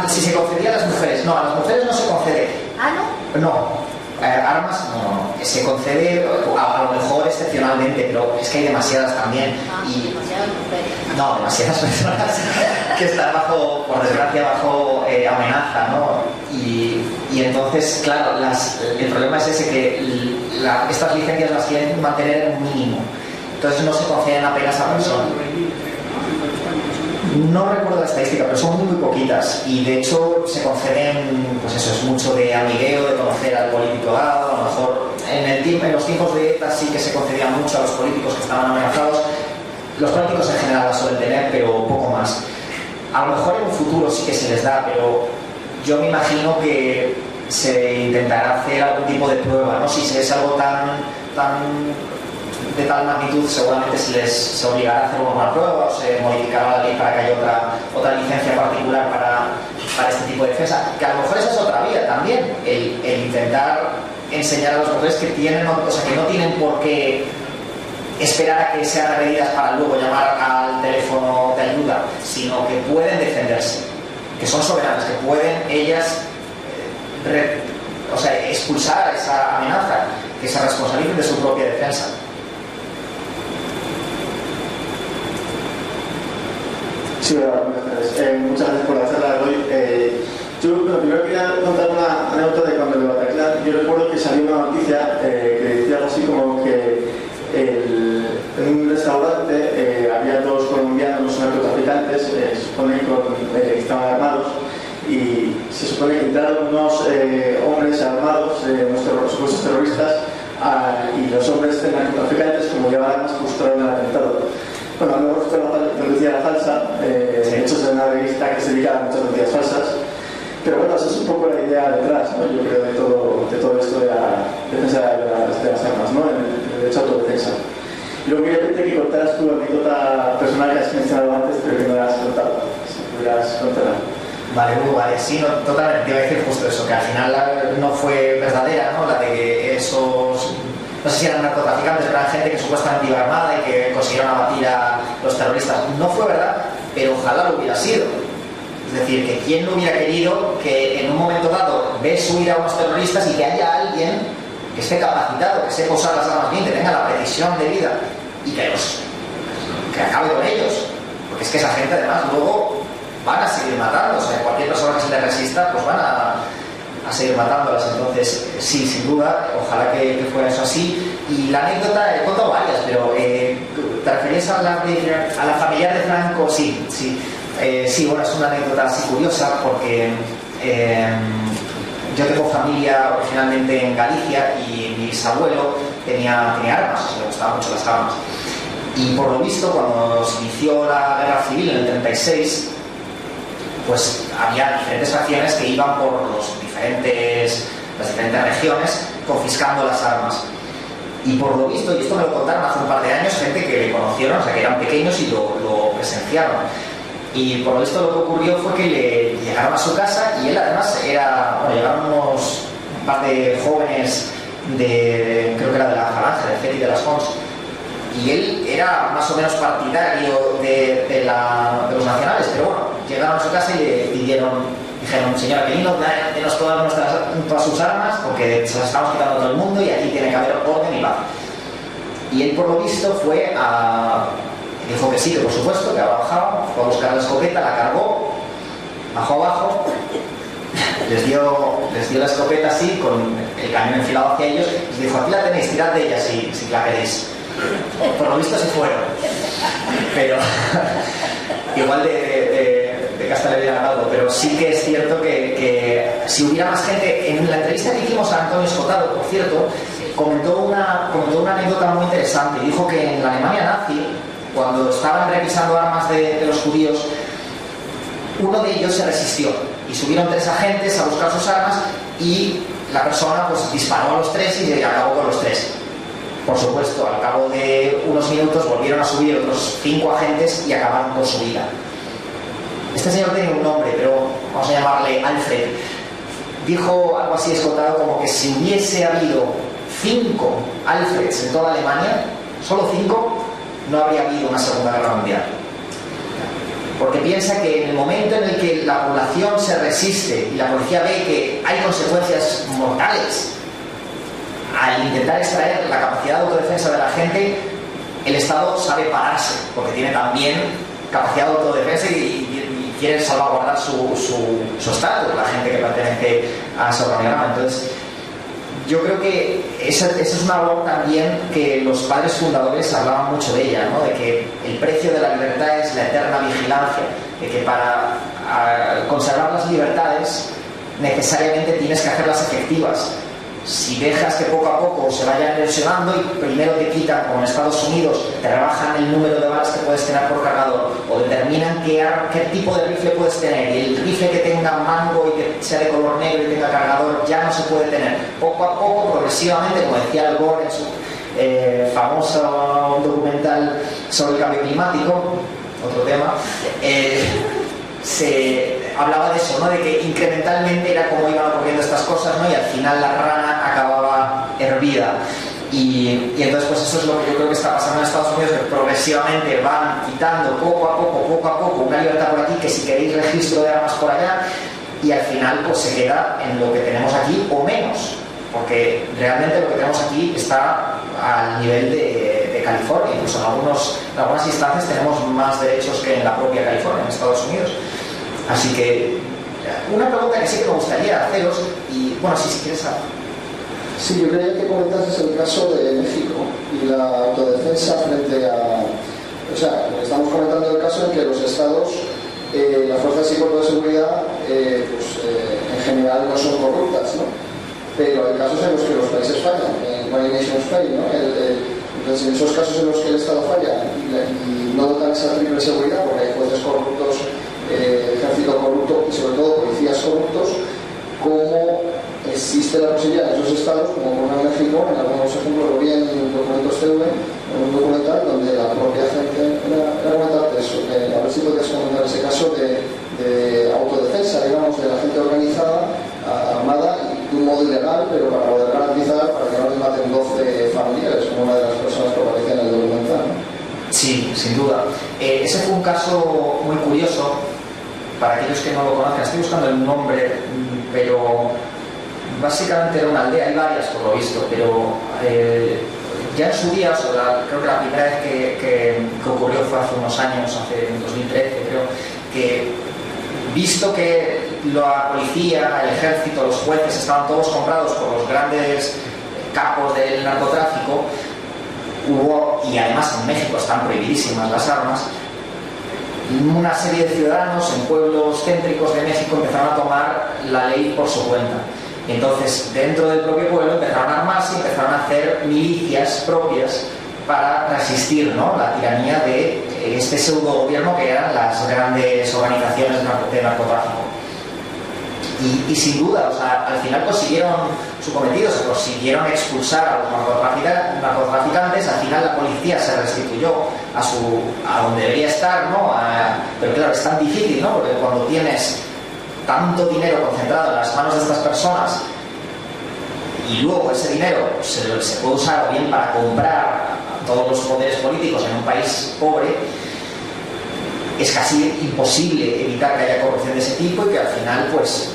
Si se concedía a las mujeres. No, a las mujeres no se concede. ¿Ah, no? No. Armas, no. Se concede a lo mejor excepcionalmente, pero es que hay demasiadas también. Demasiadas mujeres. No, demasiadas personas que están por desgracia, bajo amenaza, ¿no? Y entonces, claro, el problema es ese, que estas licencias las quieren mantener en un mínimo. Entonces no se conceden apenas a personas. No recuerdo la estadística, pero son muy poquitas, y de hecho se conceden, pues eso, es mucho de amigueo, de conocer al político dado. A lo mejor en los tiempos de ETA sí que se concedía mucho a los políticos que estaban amenazados. Los políticos en general la suelen tener, pero poco más. A lo mejor en un futuro sí que se les da, pero yo me imagino que se intentará hacer algún tipo de prueba, ¿no? Si es algo de tal magnitud, seguramente se obligará a hacer una prueba o se modificará la ley para que haya otra licencia particular para este tipo de defensa, que a lo mejor esa es otra vía también, el intentar enseñar a las mujeres que no tienen por qué esperar a que sean agredidas para luego llamar al teléfono de ayuda, sino que pueden defenderse, que son soberanas, que pueden ellas expulsar esa amenaza, que se responsabilicen de su propia defensa. Sí, muchas gracias por la charla de hoy. Yo primero quería contar una anécdota de cuando el de Bataclan. Yo recuerdo que salió una noticia que decía algo así como que en un restaurante había dos colombianos narcotraficantes, se supone que estaban armados, y se supone que entraron unos hombres armados, unos supuestos terroristas, y los hombres narcotraficantes, como llevaban armas, frustraron el atentado. Bueno, luego fue la noticia falsa, de hecho es de una revista que se dedica a muchas noticias falsas, pero bueno, esa es un poco la idea detrás, ¿no? Yo creo, de todo esto de la defensa de las armas, ¿no? El derecho a autodefensa. Y luego quería pedirte que contaras tu anécdota personal que has mencionado antes, pero que no la has contado, si pudieras contarla. Vale, sí, no, totalmente, te iba a decir justo eso, que al final no fue verdadera, ¿no? La de que esos... No sé si eran narcotraficantes, pero eran gente que supuestamente iba armada y que consiguieron abatir a los terroristas. No fue verdad, pero ojalá lo hubiera sido. Es decir, que quién no hubiera querido que en un momento dado ves huir a unos terroristas y que haya alguien que esté capacitado, que sepa usar las armas bien, que tenga la precisión de vida y que acabe con ellos, porque es que esa gente además luego van a seguir matando, o sea, cualquier persona que se le resista pues van a seguir matándolas. Entonces sí, sin duda, ojalá que fuera eso así. Y la anécdota, he contado varias, pero ¿te referías a hablar a la familiar de Franco? Sí, bueno, es una anécdota así curiosa porque yo tengo familia originalmente en Galicia y mi bisabuelo tenía armas, le gustaban mucho las armas. Y por lo visto, cuando se inició la guerra civil en el 36, pues había diferentes facciones que iban por las diferentes regiones confiscando las armas. Y por lo visto, y esto me lo contaron hace un par de años, gente que le conocieron, o sea, que eran pequeños y lo presenciaron. Y por lo visto lo que ocurrió fue que le llegaron a su casa y él además llegaron un par de jóvenes creo que era de la Falange, de FET y de las Fons, y él era más o menos partidario de los nacionales, pero bueno, llegaron a su casa y le dijeron, señora Quirino, denos todas sus armas porque se las estamos quitando a todo el mundo y aquí tiene que haber orden y paz. Y él por lo visto dijo que sí, que por supuesto, que había bajado, fue a buscar la escopeta, la cargó, bajó abajo, les dio la escopeta así, con el cañón enfilado hacia ellos, y les dijo, aquí la tenéis, tirad de ella si la queréis. Por lo visto se fueron, pero igual de casta le había ganado, pero sí que es cierto que si hubiera más gente. En la entrevista que hicimos a Antonio Escotado, por cierto, comentó una anécdota muy interesante. Dijo que en la Alemania nazi, cuando estaban revisando armas de los judíos, uno de ellos se resistió y subieron 3 agentes a buscar sus armas y la persona pues disparó a los 3 y acabó con los 3. Por supuesto, al cabo de unos minutos volvieron a subir otros 5 agentes y acabaron con su vida. Este señor tiene un nombre, pero vamos a llamarle Alfred. Dijo algo así Escotado como que si hubiese habido 5 Alfreds en toda Alemania, solo 5, no habría habido una Segunda Guerra Mundial. Porque piensa que en el momento en el que la población se resiste y la policía ve que hay consecuencias mortales al intentar extraer la capacidad de autodefensa de la gente, el Estado sabe pararse, porque tiene también capacidad de autodefensa y quiere salvaguardar su estatus, la gente que pertenece a ese organigrama. Entonces, yo creo que esa es una labor también que los padres fundadores hablaban mucho de ella, ¿no? De que el precio de la libertad es la eterna vigilancia, de que para conservar las libertades necesariamente tienes que hacerlas efectivas. Si dejas que poco a poco se vayan erosionando y primero te quitan, como en Estados Unidos, te rebajan el número de balas que puedes tener por cargador o determinan qué tipo de rifle puedes tener, y el rifle que tenga mango y que sea de color negro y tenga cargador ya no se puede tener. Poco a poco, progresivamente, como decía Al Gore en su famoso documental sobre el cambio climático, otro tema, se hablaba de eso, ¿no? De que incrementalmente era como iban ocurriendo estas cosas, ¿no? Y al final la rana acababa hervida. Y entonces pues eso es lo que yo creo que está pasando en Estados Unidos, que progresivamente van quitando poco a poco una libertad por aquí, que si queréis registro de armas por allá, y al final pues se queda en lo que tenemos aquí o menos, porque realmente lo que tenemos aquí está al nivel de California. Incluso en algunas instancias tenemos más derechos que en la propia California, en Estados Unidos. Así que una pregunta que sí que me gustaría haceros, y bueno, si quieres hablar. Sí, yo creía que comentases el caso de México y la autodefensa frente a... O sea, estamos comentando el caso en que los estados, las fuerzas y cuerpos de seguridad, en general no son corruptas, ¿no? Pero hay casos en los que los países fallan, One Nation fail, ¿no? Entonces, en esos casos en los que el Estado falla y no dotan esa triple seguridad, porque hay jueces corruptos, ejército corrupto y sobre todo policías corruptos, ¿cómo existe la posibilidad en esos estados, como ocurre en México? En algunos ejemplos lo vi en documentos TV, en un documental donde la propia gente era comentarte eso, a ver si podías comentar ese caso de autodefensa, digamos, de la gente organizada, armada, de un modo ilegal, pero para poder garantizar para que no les maten 12 familiares, como una de las personas que aparecía en el documental, ¿no? Sí, sin duda. Ese fue un caso muy curioso. Para aquellos que no lo conozcan, estoy buscando el nombre, pero básicamente era una aldea, hay varias por lo visto, pero ya en su día, creo que la primera vez que ocurrió fue hace unos años, en 2013 creo, que visto que la policía, el ejército, los jueces estaban todos comprados por los grandes capos del narcotráfico, hubo, y además en México están prohibidísimas las armas, una serie de ciudadanos en pueblos céntricos de México empezaron a tomar la ley por su cuenta. Entonces, dentro del propio pueblo empezaron a armarse y empezaron a hacer milicias propias para resistir, ¿no?, la tiranía de este pseudo gobierno que eran las grandes organizaciones de narcotráfico. Y sin duda, o sea, al final consiguieron su cometido, se consiguieron expulsar a los narcotraficantes. Al final la policía se restituyó a donde debería estar, ¿no? Pero claro, es tan difícil, ¿no? Porque cuando tienes tanto dinero concentrado en las manos de estas personas y luego ese dinero se puede usar o bien para comprar a todos los poderes políticos en un país pobre, es casi imposible evitar que haya corrupción de ese tipo y que al final pues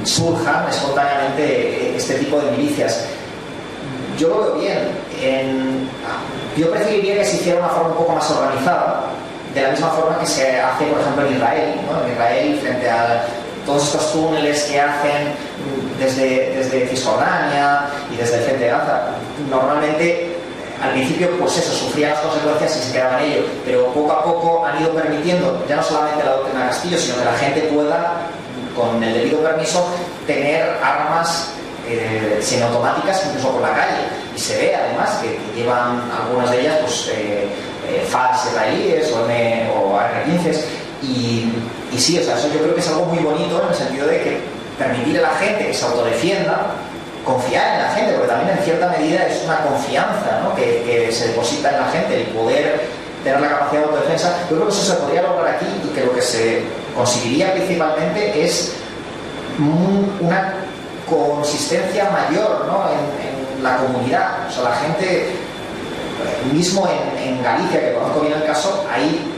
surjan espontáneamente este tipo de milicias. Yo lo veo bien. Yo preferiría que se hiciera de una forma un poco más organizada, de la misma forma que se hace, por ejemplo, en Israel, ¿no? En Israel, frente a todos estos túneles que hacen desde Cisjordania y desde el frente de Gaza. Normalmente, al principio, pues eso, sufrían las consecuencias y se quedaban en ello, pero poco a poco han ido permitiendo, ya no solamente la doctrina Castillo, sino que la gente pueda, con el debido permiso, tener armas semiautomáticas incluso por la calle. Y se ve además que llevan algunas de ellas pues FARs israelíes o AR-15s. Y sí, o sea, eso yo creo que es algo muy bonito en el sentido de que permitir a la gente que se autodefienda, confiar en la gente, porque también en cierta medida es una confianza, ¿no?, que se deposita en la gente, el poder tener la capacidad de autodefensa. Yo creo que eso se podría lograr aquí y que lo que se conseguiría principalmente es una consistencia mayor, ¿no?, en la comunidad. O sea, la gente, mismo en Galicia, que conozco bien el caso, hay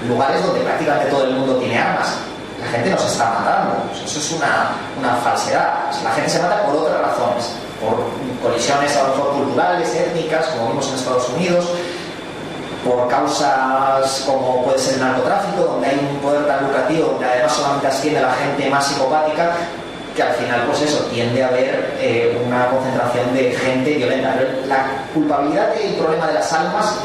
lugares donde prácticamente todo el mundo tiene armas. La gente no se está matando. Eso es una falsedad. O sea, la gente se mata por otras razones, por colisiones a lo mejor culturales, étnicas, como vimos en Estados Unidos, por causas como puede ser el narcotráfico, donde hay un poder tan lucrativo, donde además solamente asciende la gente más psicopática, que al final pues eso, tiende a haber una concentración de gente violenta. Pero la culpabilidad y el problema de las armas,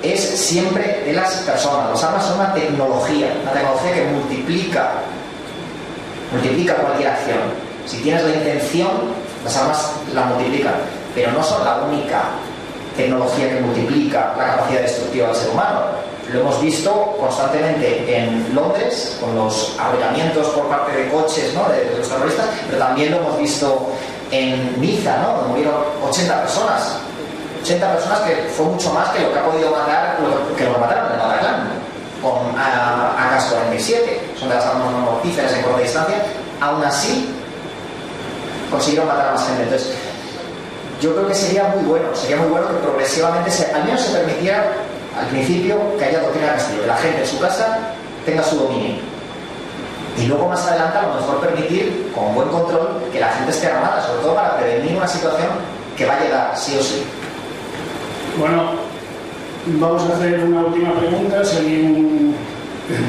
es siempre de las personas. Las armas son una tecnología que multiplica cualquier acción. Si tienes la intención, las armas la multiplican, pero no son la única tecnología que multiplica la capacidad destructiva del ser humano. Lo hemos visto constantemente en Londres con los arrollamientos por parte de coches, ¿no?, de los terroristas, pero también lo hemos visto en Niza, ¿no?, donde murieron 80 personas. 80 personas, que fue mucho más que lo que ha podido matar, que lo mataron en el Bataclan con AK-47, son de las armas no mortíferas en corta distancia. Aún así consiguieron matar a más gente. Entonces yo creo que sería muy bueno que progresivamente al menos se permitiera al principio que haya doctrina Castillo, que la gente en su casa tenga su dominio, y luego más adelante a lo mejor permitir con buen control que la gente esté armada, sobre todo para prevenir una situación que va a llegar sí o sí. Bueno, vamos a hacer una última pregunta. Si alguien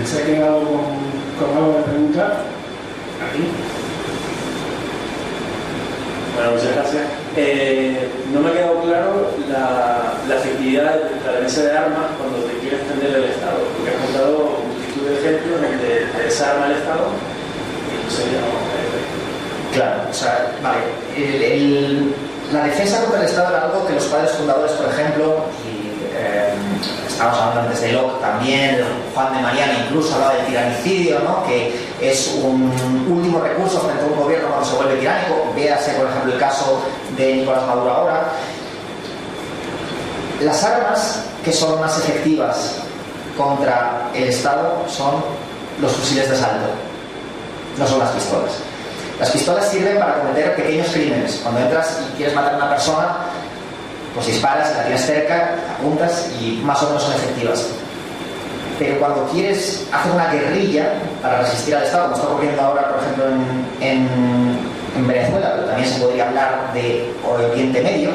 se ha quedado con algo de preguntar, aquí. Bueno, muchas gracias. No me ha quedado claro la efectividad de la mesa de armas cuando te quieres defender del Estado, porque has contado multitud de ejemplos donde te desarma el Estado y entonces ya no. Claro, o sea, vale, la defensa contra el Estado era algo que los padres fundadores, por ejemplo, y estamos hablando antes de Locke también, Juan de Mariana incluso hablaba del tiranicidio, ¿no?, que es un último recurso frente a un gobierno cuando se vuelve tiránico. Véase, por ejemplo, el caso de Nicolás Maduro ahora. Las armas que son más efectivas contra el Estado son los fusiles de asalto, no son las pistolas. Las pistolas sirven para cometer pequeños crímenes. Cuando entras y quieres matar a una persona, pues disparas, la tienes cerca, apuntas y más o menos son efectivas. Pero cuando quieres hacer una guerrilla para resistir al Estado, como está ocurriendo ahora, por ejemplo, en en Venezuela, pero también se podría hablar de Oriente Medio,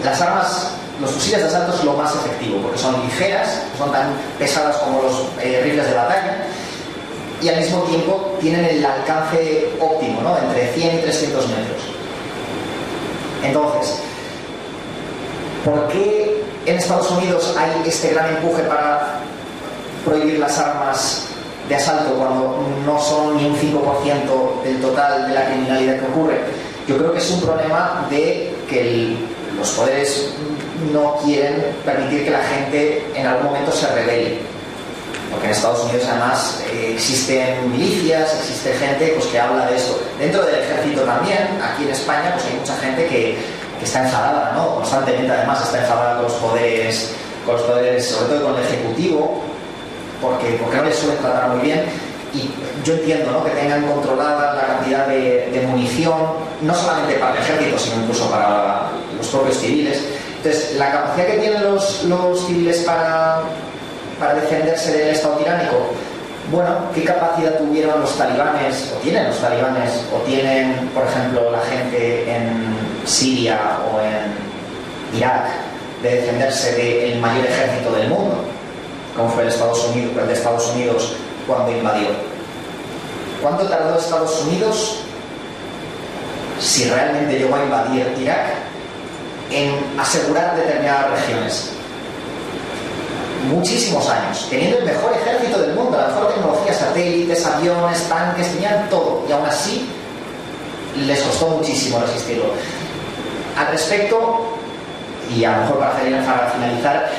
las armas, los fusiles de asalto es lo más efectivo, porque son ligeras, son tan pesadas como los rifles de batalla, y al mismo tiempo tienen el alcance óptimo, ¿no? Entre 100 y 300 metros. Entonces, ¿por qué en Estados Unidos hay este gran empuje para prohibir las armas de asalto cuando no son ni un 5% del total de la criminalidad que ocurre? Yo creo que es un problema de que los poderes no quieren permitir que la gente en algún momento se rebele, porque en Estados Unidos además existen milicias, existe gente pues, que habla de esto. Dentro del ejército también, aquí en España pues, hay mucha gente que está enfadada, ¿no? Constantemente además está enfadada con los poderes, sobre todo con el ejecutivo, porque no les suelen tratar muy bien. Y yo entiendo, ¿no?, que tengan controlada la cantidad de munición, no solamente para el ejército, sino incluso para los propios civiles. Entonces, la capacidad que tienen los civiles para defenderse del Estado tiránico, bueno, ¿qué capacidad tuvieron los talibanes, o tienen los talibanes, o tienen, por ejemplo, la gente en Siria o en Irak, de defenderse del mayor ejército del mundo, como fue el de Estados Unidos cuando invadió? ¿Cuánto tardó Estados Unidos, si realmente llegó a invadir Irak, en asegurar determinadas regiones? Muchísimos años, teniendo el mejor ejército del mundo, la mejor tecnología, satélites, aviones, tanques, tenían todo, y aún así les costó muchísimo resistirlo. Al respecto, y a lo mejor para finalizar,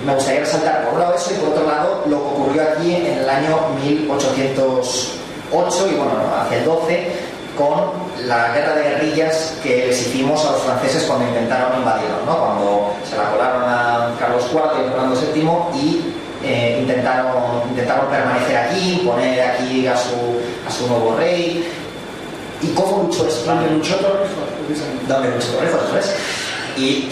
me gustaría resaltar por un lado eso y por otro lado lo que ocurrió aquí en el año 1808 y bueno, hacia el 12, con la guerra de guerrillas que les hicimos a los franceses cuando intentaron invadirnos, ¿no? Cuando se la colaron a Carlos IV y a Fernando VII y intentaron permanecer aquí, poner aquí a su nuevo rey. ¿Y cómo luchó España? Donde luchó Torrijos, precisamente. Donde luchó Torrijos, eso es. Y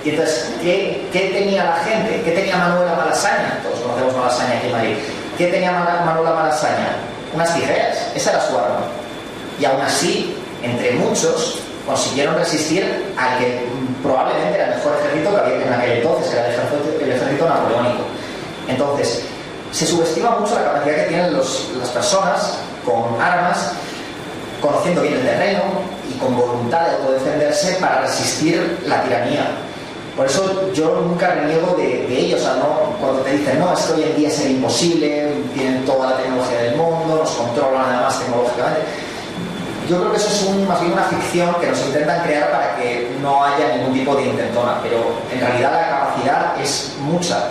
entonces, ¿qué tenía la gente? ¿Qué tenía Manuela Malasaña? Todos conocemos Malasaña aquí en Madrid. ¿Qué tenía Manuela Malasaña? Unas tijeras, esa era su arma. Y aún así, entre muchos, consiguieron resistir al que probablemente era el mejor ejército que había en aquel entonces, era el ejército napoleónico. Entonces, se subestima mucho la capacidad que tienen las personas con armas, conociendo bien el terreno y con voluntad de autodefenderse para resistir la tiranía. Por eso yo nunca reniego de ellos, o sea, ¿no? Cuando te dicen, no, es que hoy en día sería imposible, tienen toda la tecnología del mundo, nos controlan además tecnológicamente. Yo creo que eso es más bien una ficción que nos intentan crear para que no haya ningún tipo de intentona, pero en realidad la capacidad es mucha.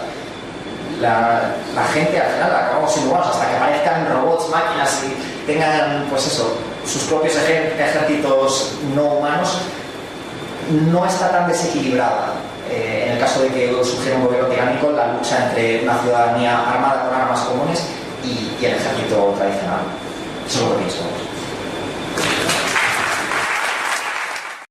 La gente al final acabamos siendo humanos hasta que aparezcan robots, máquinas y tengan, pues eso, sus propios ejércitos no humanos. No está tan desequilibrada. En el caso de que surgiera un gobierno tiránico, la lucha entre una ciudadanía armada con armas comunes y el ejército tradicional. Eso es lo que pienso.